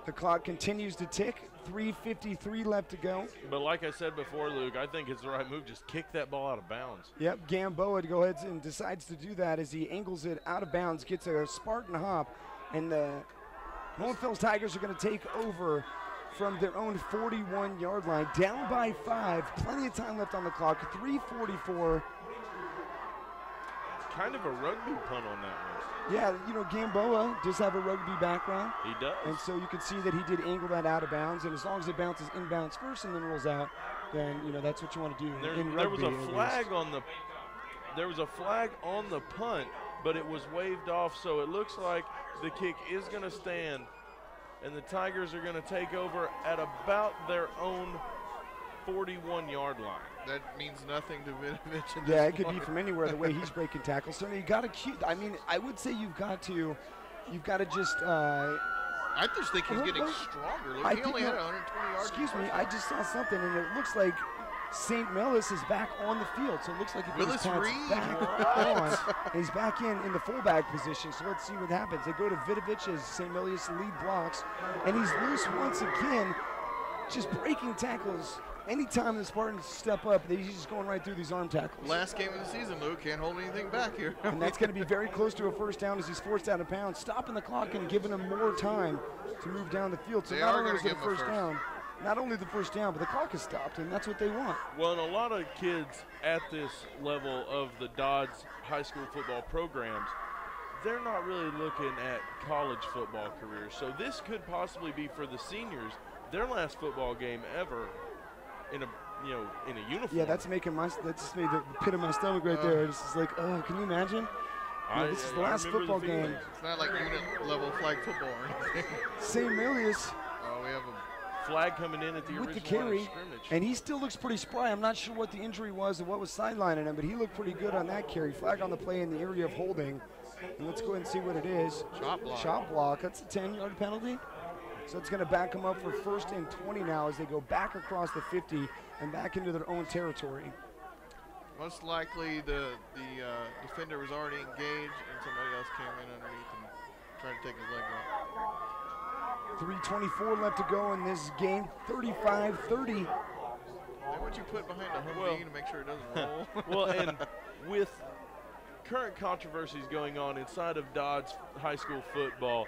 The clock continues to tick. 3:53 left to go. But like I said before, Luke, I think it's the right move. Just kick that ball out of bounds. Yep, Gamboa go ahead and decides to do that as he angles it out of bounds, gets a Spartan hop, and the Hohenfels Tigers are going to take over from their own 41-yard line, down by 5. Plenty of time left on the clock. 3:44. Kind of a rugby punt on that one. Yeah, you know, Gamboa does have a rugby background. He does. And so you can see that he did angle that out of bounds, and as long as it bounces inbounds first and then rolls out, then, you know, that's what you want to do. There was a flag on the punt, but it was waved off, so it looks like the kick is going to stand, and the Tigers are going to take over at about their own 41-yard line. That means nothing to Vinovich. Yeah, it could be from anywhere the way he's breaking tackles. So you got to I mean, I would say you've got to just. I just think he's getting stronger. Look, he only had 120 yards. Excuse me, I just saw something, and it looks like St. Melis is back on the field. So it looks like Willis Reed back on. And he's back in the fullback position. So let's see what happens. They go to Vinovich as St. Melis lead blocks, and he's loose once again, just breaking tackles. Anytime the Spartans step up, he's just going right through these arm tackles. Last game of the season, Luke, can't hold anything back here. And that's going to be very close to a first down as he's forced out of bounds, stopping the clock and giving him more time to move down the field. So not only is it the first down, not only the first down, but the clock is stopped, and that's what they want. Well, and a lot of kids at this level of the Dodds high school football programs, they're not really looking at college football careers. So this could possibly be for the seniors their last football game ever. In a uniform. Yeah, that's just made the pit of my stomach right there. It's just like, oh, can you imagine? This is the last football game. It's not like unit level flag football or anything. St. Milius. Oh, we have a flag coming in at the with the original line carry, of scrimmage. and he still looks pretty spry. I'm not sure what the injury was and what was sidelining him, but he looked pretty good on that carry. Flag on the play in the area of holding. And let's go ahead and see what it is. Chop block. Chop block. That's a 10-yard penalty. So it's going to back them up for 1st and 20 now as they go back across the 50 and back into their own territory. Most likely the defender was already engaged and somebody else came in underneath and tried to take his leg off. 3:24 left to go in this game, 35-30. What you put behind a Humvee to make sure it doesn't roll? Well, and with current controversies going on inside of Dodds high school football,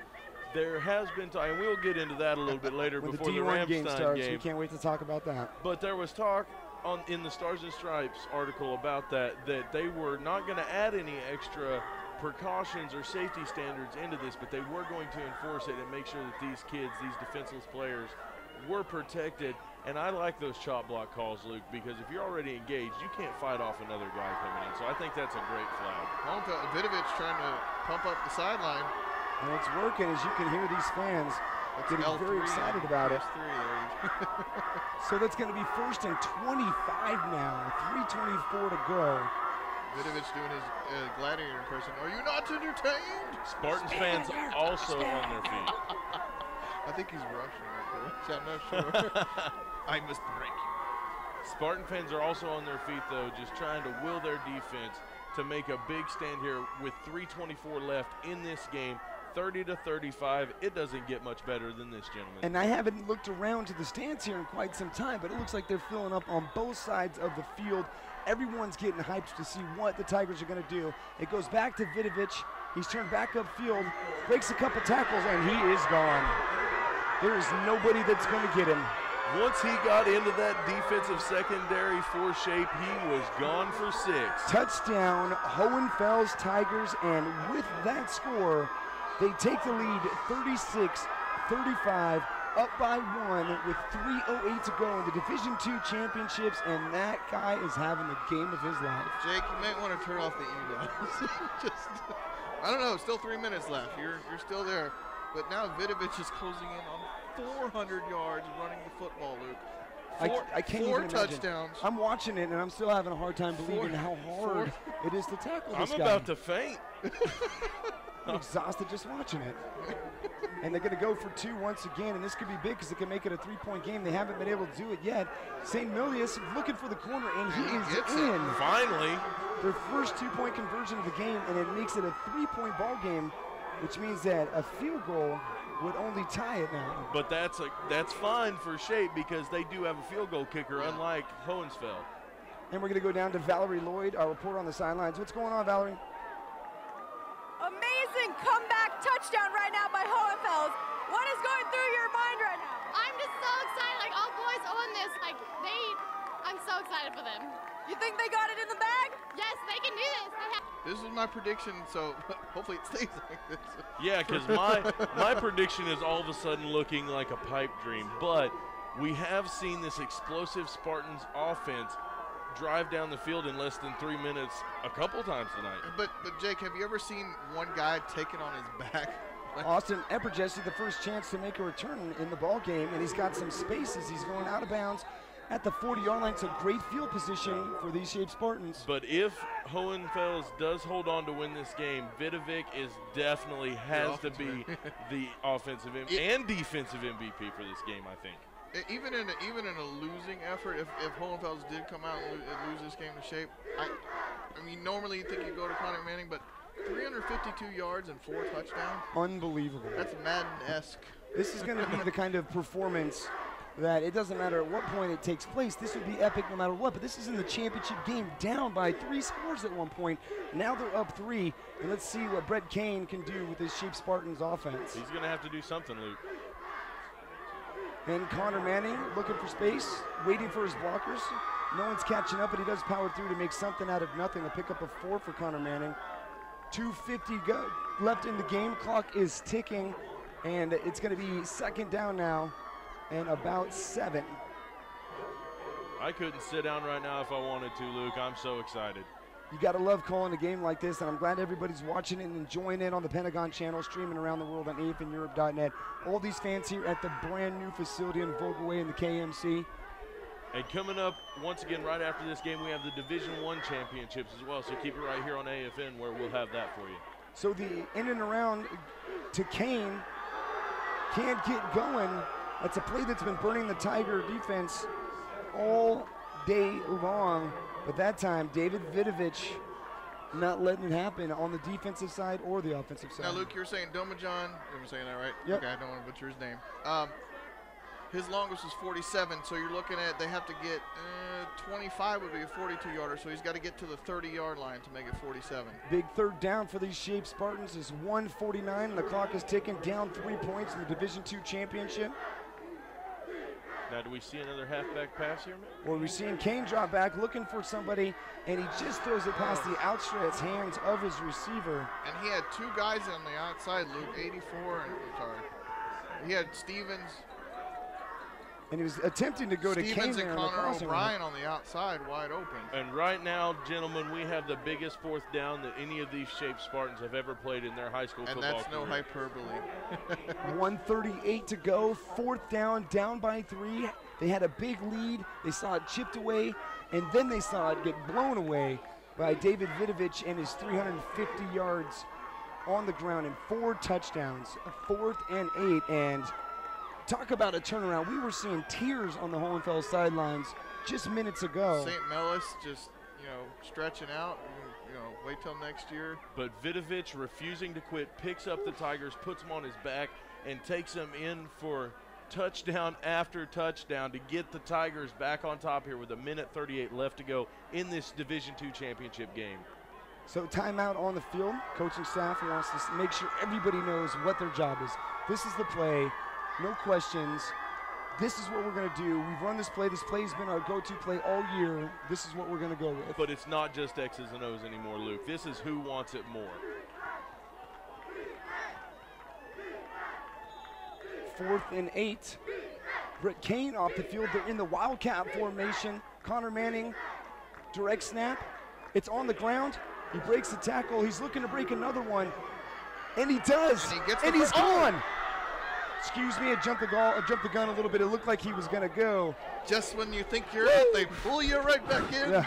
there has been time, and we'll get into that a little bit later when before the Ramstein game starts. We can't wait to talk about that. But there was talk in the Stars and Stripes article about that they were not going to add any extra precautions or safety standards into this, but they were going to enforce it and make sure that these kids, these defenseless players, were protected. And I like those chop block calls, Luke, because if you're already engaged, you can't fight off another guy coming in. So I think that's a great flag. Vinovich trying to pump up the sideline. And it's working, as you can hear these fans getting very excited about it. So that's going to be 1st and 25 now. 3:24 to go. Vinovich doing his gladiator impression. Are you not entertained? Spartans fans also on their feet. I think he's Russian, I'm not sure. I must break you. Spartan fans are also on their feet, though, just trying to will their defense to make a big stand here with 3:24 left in this game. 30-35. It doesn't get much better than this, gentlemen. And I haven't looked around to the stands here in quite some time, but it looks like they're filling up on both sides of the field. Everyone's getting hyped to see what the Tigers are going to do. It goes back to Vinovich. He's turned back upfield, breaks a couple tackles, and he is gone. There is nobody that's going to get him. Once he got into that defensive secondary for shape, he was gone for 6. Touchdown, Hohenfels Tigers, and with that score, they take the lead 36-35, up by 1 with 3:08 to go in the Division II championships, and that guy is having the game of his life. Jake, you might want to turn off the emails. I don't know, still 3 minutes left. You're still there. But now Vinovich is closing in on 400 yards running the football, Luke. I can't four even imagine. touchdowns. I'm watching it, and I'm still having a hard time believing how hard it is to tackle this guy. I'm about to faint. I'm exhausted just watching it. And they're going to go for 2 once again, and this could be big because it can make it a 3-point game. They haven't been able to do it yet. St. Milius looking for the corner, and he is in. Finally. Their first 2-point conversion of the game, and it makes it a 3-point ball game, which means that a field goal would only tie it now. But that's fine for Shape because they do have a field goal kicker, unlike Hohenfels. And we're going to go down to Valerie Lloyd, our reporter on the sidelines. What's going on, Valerie? Amazing comeback touchdown right now by Hohenfels. What is going through your mind right now? I'm just so excited. Like, all boys own this. Like, I'm so excited for them. You think they got it in the bag? Yes, they can do this. This is my prediction, so hopefully it stays like this. Yeah, because my prediction is all of a sudden looking like a pipe dream. But we have seen this explosive Spartans offense drive down the field in less than 3 minutes a couple times tonight. But Jake, have you ever seen one guy take it on his back? Austin Epperjesse, the first chance to make a return in the ball game, and he's got some spaces. He's going out of bounds at the 40-yard line. So great field position for these Shape Spartans. But if Hohenfels does hold on to win this game, Vidovic definitely has to be the offensive and defensive MVP for this game, I think. Even in a losing effort, if Hohenfels did come out and lose this game to Shape, I mean, normally you think you go to Connor Manning, but 352 yards and 4 touchdowns. Unbelievable. That's Madden-esque. This is going to be the kind of performance that it doesn't matter at what point it takes place. This would be epic no matter what, but this is in the championship game, down by 3 scores at one point. Now they're up 3, and let's see what Brett Kane can do with this Shape Spartans offense. He's going to have to do something, Luke. And Connor Manning looking for space, waiting for his blockers. No one's catching up, but he does power through to make something out of nothing. A pick up of 4 for Connor Manning. 2:50 left in the game. Clock is ticking, and it's going to be second down now and about 7. I couldn't sit down right now if I wanted to, Luke. I'm so excited. You got to love calling a game like this, and I'm glad everybody's watching it and enjoying it on the Pentagon channel, streaming around the world on AFNEurope.net. All these fans here at the brand new facility in Vogelway in the KMC. And coming up, once again, right after this game, we have the Division I championships as well, so keep it right here on AFN where we'll have that for you. So the in and around to Kane can't get going. That's a play that's been burning the Tiger defense all day long. But that time, David Vidovic not letting it happen on the defensive side or the offensive side. Now, Luke, you're saying Domajon. I'm saying that right? Yep. Okay, I don't want to butcher his name. His longest is 47, so you're looking at they have to get 25 would be a 42-yarder, so he's got to get to the 30-yard line to make it 47. Big third down for these Shape Spartans is 1:49, and the clock is ticking down 3 points in the Division II championship. Now, do we see another halfback pass here, man? Or we're seeing Kane drop back, looking for somebody, and he just throws it past the outstretched hands of his receiver. And he had 2 guys on the outside, Luke, 84, and I'm sorry. He had Stevens. And he was attempting to go to Kane Stevens there and on the Connor crossing O'Brien on the outside, wide open. And right now, gentlemen, we have the biggest 4th down that any of these Shape Spartans have ever played in their high school football career. And that's no hyperbole. 1:38 to go, 4th down by 3. They had a big lead. They saw it chipped away, and then they saw it get blown away by David Vidovic and his 350 yards on the ground and 4 touchdowns, 4th and 8. And talk about a turnaround. We were seeing tears on the Hohenfels sidelines just minutes ago. St. Mellis just, stretching out. Wait till next year. But Vidovic, refusing to quit, picks up the Tigers, puts them on his back, and takes them in for touchdown after touchdown to get the Tigers back on top here with 1:38 left to go in this Division II championship game. So timeout on the field. Coaching staff wants to make sure everybody knows what their job is. This is the play. No questions. This is what we're going to do. We've run this play. This play's been our go-to play all year. This is what we're going to go with. But it's not just X's and O's anymore, Luke. This is who wants it more. 4th and 8. Brett Kane off the field. They're in the Wildcat formation. Connor Manning, direct snap. It's on the ground. He breaks the tackle. He's looking to break another one. And he does. And he's gone. Excuse me, I jumped the gun a little bit. It looked like he was going to go. Just when you think you're out, they pull you right back in. Yeah.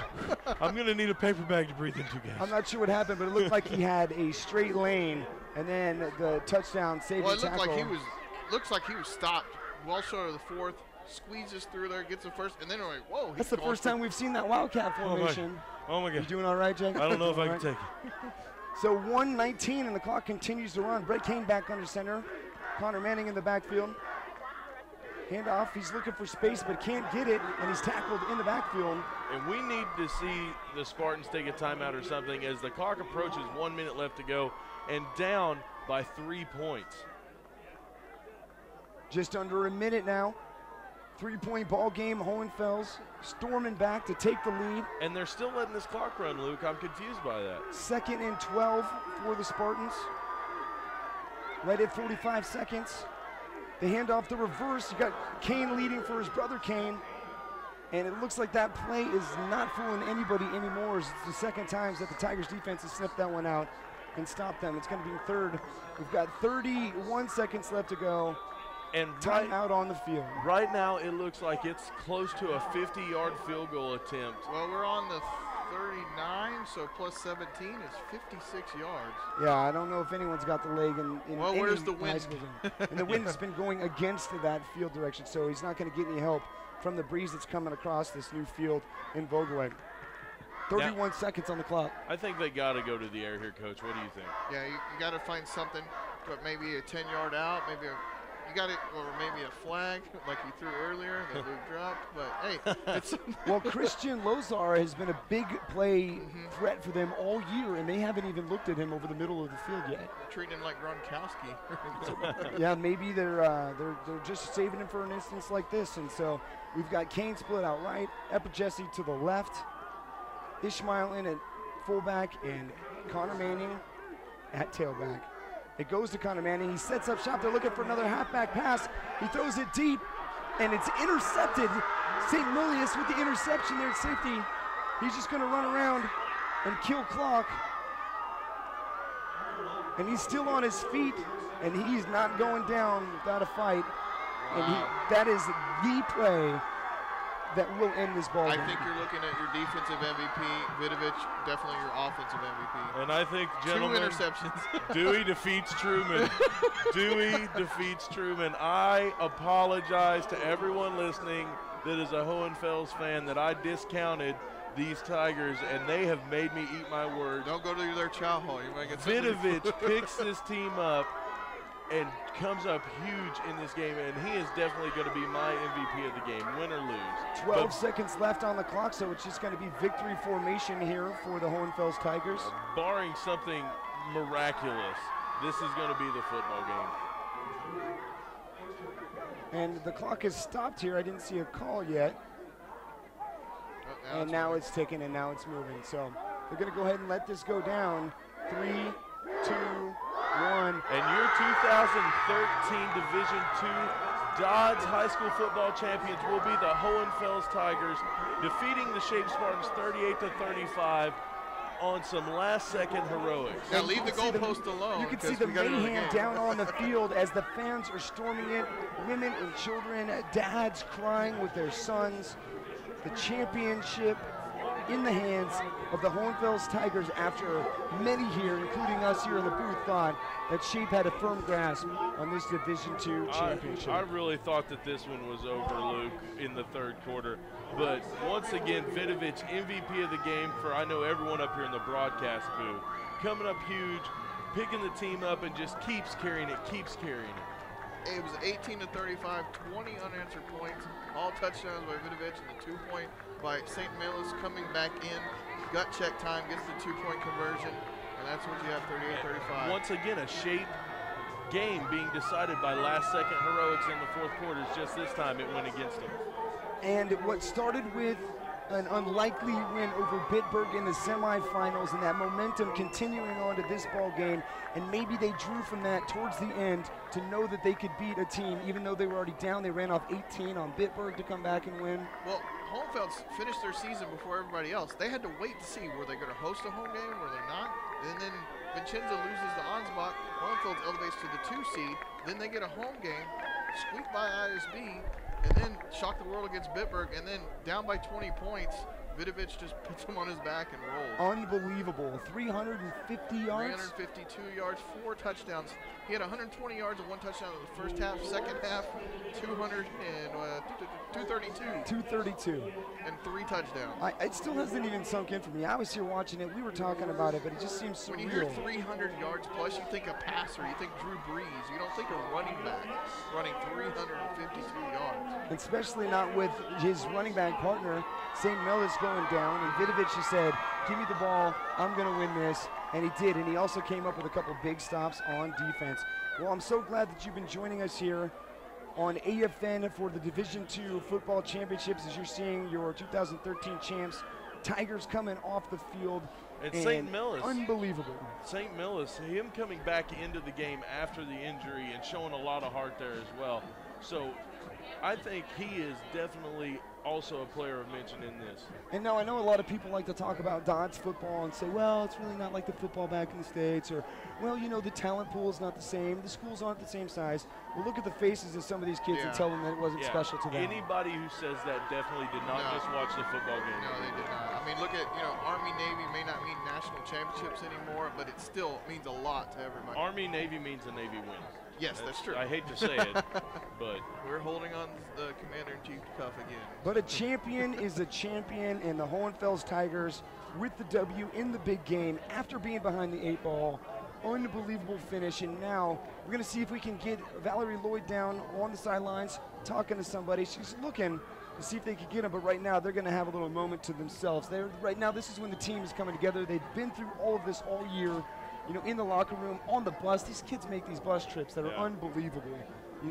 I'm going to need a paper bag to breathe into, guys. I'm not sure what happened, but it looked like he had a straight lane, and then the touchdown saving Well, it tackle. looks like he was stopped well short of the 4th. Squeezes through there, gets the first, and then we're like, whoa. That's the first time we've seen that Wildcat formation. Oh, my God. You doing all right, Jake? I don't know if I can take it. So 1:19, and the clock continues to run. Brett Kane back under center. Connor Manning in the backfield. Handoff, he's looking for space but can't get it, and he's tackled in the backfield. And we need to see the Spartans take a timeout or something as the clock approaches 1 minute left to go and down by 3 points. Just under a minute now. 3-point ball game. Hohenfels storming back to take the lead. And they're still letting this clock run, Luke. I'm confused by that. 2nd and 12 for the Spartans. Right at 45 seconds. They hand off the reverse. You got Kane leading for his brother Kane. And it looks like that play is not fooling anybody anymore. It's the second time that the Tigers defense has sniffed that one out and stopped them. It's going to be 3rd. We've got 31 seconds left to go. And timeout on the field. Right now, it looks like it's close to a 50-yard field goal attempt. Well, we're on the 39, so plus 17 is 56 yards. Yeah, I don't know if anyone's got the leg in well, any where's the high wind? school zone. And the wind has been going against that field direction, so he's not going to get any help from the breeze that's coming across this new field in Vogelweg. 31 seconds on the clock. I think they got to go to the air here, Coach. What do you think? Yeah, you got to find something, but maybe a 10-yard out, maybe you got it, or maybe a flag like you threw earlier that Luke dropped. But hey, it's well, Christian Lozar has been a big play threat for them all year, and they haven't even looked at him over the middle of the field yet. Treating him like Gronkowski. Yeah, maybe they're just saving him for an instance like this, and so we've got Kane split out right, Epijesi to the left, Ishmael in at fullback, and Connor Manning at tailback. It goes to Connor Manning. He sets up shop. They're looking for another halfback pass. He throws it deep, and it's intercepted. St. Milius with the interception there at safety. He's just going to run around and kill clock. And he's still on his feet, and he's not going down without a fight. And that is the play that will end this ball game. I think you're looking at your defensive MVP, Vidovic, definitely your offensive MVP. And I think, gentlemen, 2 interceptions. Dewey defeats Truman. Dewey defeats Truman. I apologize to everyone listening that is a Hohenfels fan that I discounted these Tigers, and they have made me eat my words. Don't go to their chow hall. You might get Vidovic picks this team up and comes up huge in this game, and he is definitely going to be my MVP of the game, win or lose. 12 seconds left on the clock, so it's just going to be victory formation here for the Hohenfels Tigers. Barring something miraculous, this is going to be the football game. And the clock has stopped here. I didn't see a call yet. And now it's ticking, and now it's moving. So they're going to go ahead and let this go down. 3, 2, 1. And your 2013 Division II Dodds High School football champions will be the Hohenfels Tigers, defeating the Shape Spartans 38-35 on some last-second heroics. Now leave the goalpost alone. You can see the mayhem down on the field as the fans are storming it. Women and children, dads crying with their sons. The championship in the hands of the Hohenfels Tigers after many here, including us here in the booth, thought that Shape had a firm grasp on this Division II championship. I really thought that this one was over, Luke, in the third quarter. But once again, Vidovic, MVP of the game for, I know, everyone up here in the broadcast booth. Coming up huge, picking the team up, and just keeps carrying it, keeps carrying it. It was 18-35, 20 unanswered points, all touchdowns by Vidovic, and the 2-point by St. Milius coming back in. Gut check time, gets the 2-point conversion, and that's what you have, 38-35. Once again, a Shape game being decided by last-second heroics in the fourth quarter. Just this time it went against them. And what started with an unlikely win over Bitburg in the semifinals, and that momentum continuing on to this ball game, and maybe they drew from that towards the end to know that they could beat a team, even though they were already down. They ran off 18 on Bitburg to come back and win. Well, Hohenfels finished their season before everybody else. They had to wait to see, were they going to host a home game, were they not? And then Vincenza loses to Ansbach, Hohenfels elevates to the 2 seed, then they get a home game, squeak by ISB, and then shock the world against Bitburg, and then down by 20 points, Vidovich just puts him on his back and rolls. Unbelievable. 350 yards. 352 yards, 4 touchdowns. He had 120 yards and 1 touchdown in the first half. Second half, 232. 232. And 3 touchdowns. It still hasn't even sunk in for me. I was here watching it. We were talking about it, but it just seems surreal. When you hear 300 yards plus, you think a passer. You think Drew Brees. You don't think a running back running 352 yards. Especially not with his running back partner, St. Millis, going down. And Vidovich just said, give me the ball. I'm going to win this. And he did. And he also came up with a couple big stops on defense. Well, I'm so glad that you've been joining us here on AFN for the Division II Football Championships, as you're seeing your 2013 champs, Tigers, coming off the field. And St. Millis. Unbelievable. St. Millis, him coming back into the game after the injury and showing a lot of heart there as well. So I think he is definitely also a player of mention in this. And now I know a lot of people like to talk about Dodds football and say, well, it's really not like the football back in the States, or, well, you know, the talent pool is not the same, the schools aren't the same size. Well, look at the faces of some of these kids and tell them that it wasn't special to them. Anybody who says that definitely did not just watch the football game. No, they did not. I mean, look at, Army, Navy may not mean national championships anymore, but it still means a lot to everybody. Army, Navy means the Navy wins. Yes, that's true. I hate to say it, but we're holding on the Commander-in-Chief cuff again. But a champion is a champion, and the Hohenfels Tigers with the W in the big game after being behind the 8 ball. Unbelievable finish, and now we're going to see if we can get Valerie Lloyd down on the sidelines talking to somebody. She's looking to see if they can get him, but right now they're going to have a little moment to themselves. Right now, this is when the team is coming together. They've been through all of this all year. In the locker room, on the bus. These kids make these bus trips that are unbelievable.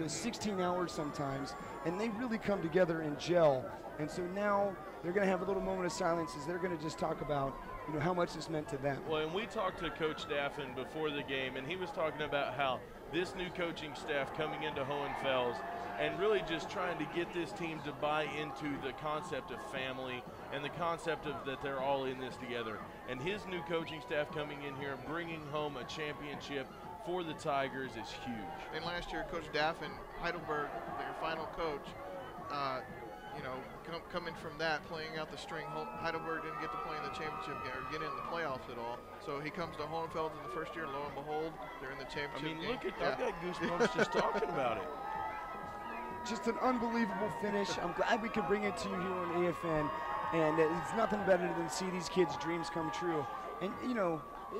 16 hours sometimes, and they really come together and gel. And so now they're going to have a little moment of silence as they're going to just talk about, how much this meant to them. Well, and we talked to Coach Staffen before the game, and he was talking about how this new coaching staff coming into Hohenfels and really just trying to get this team to buy into the concept of family and the concept of that they're all in this together. And his new coaching staff coming in here, bringing home a championship for the Tigers is huge. And last year, Coach Daffen, Heidelberg, their final coach, coming from that, playing out the string, Heidelberg didn't get to play in the championship game or get in the playoffs at all. So he comes to Hohenfels in the first year, lo and behold, they're in the championship game. Look at that. I've got goosebumps just talking about it. Just an unbelievable finish. I'm glad we could bring it to you here on AFN. And it's nothing better than see these kids' dreams come true. And,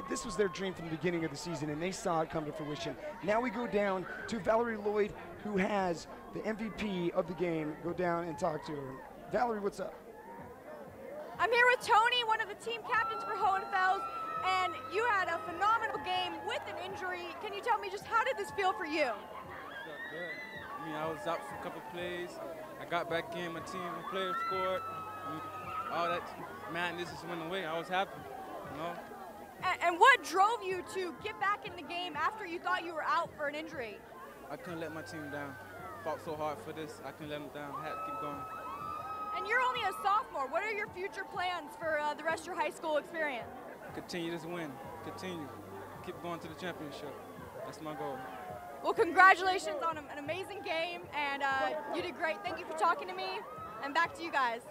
this was their dream from the beginning of the season, and they saw it come to fruition. Now we go down to Valerie Lloyd, who has the MVP of the game. Go down and talk to her. Valerie, what's up? I'm here with Tony, one of the team captains for Hohenfels, and you had a phenomenal game with an injury. Can you tell me just how did this feel for you? Good. I was out for a couple plays. I got back in, my team, my players scored. All that madness just went away. I was happy, And what drove you to get back in the game after you thought you were out for an injury? I couldn't let my team down. Fought so hard for this, I couldn't let them down. I had to keep going. And you're only a sophomore. What are your future plans for the rest of your high school experience? Continue this win. Continue. Keep going to the championship. That's my goal. Well, congratulations on an amazing game, and you did great. Thank you for talking to me, and back to you guys.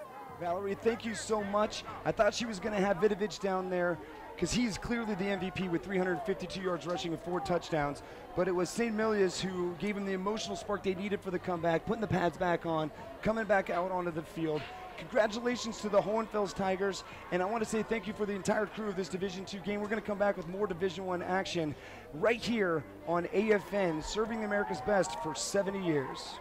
Valerie, thank you so much. I thought she was going to have Vidovich down there because he's clearly the MVP with 352 yards rushing and 4 touchdowns. But it was St. Milius who gave him the emotional spark they needed for the comeback, putting the pads back on, coming back out onto the field. Congratulations to the Hohenfels Tigers, and I want to say thank you for the entire crew of this Division II game. We're going to come back with more Division I action right here on AFN, serving America's best for 70 years.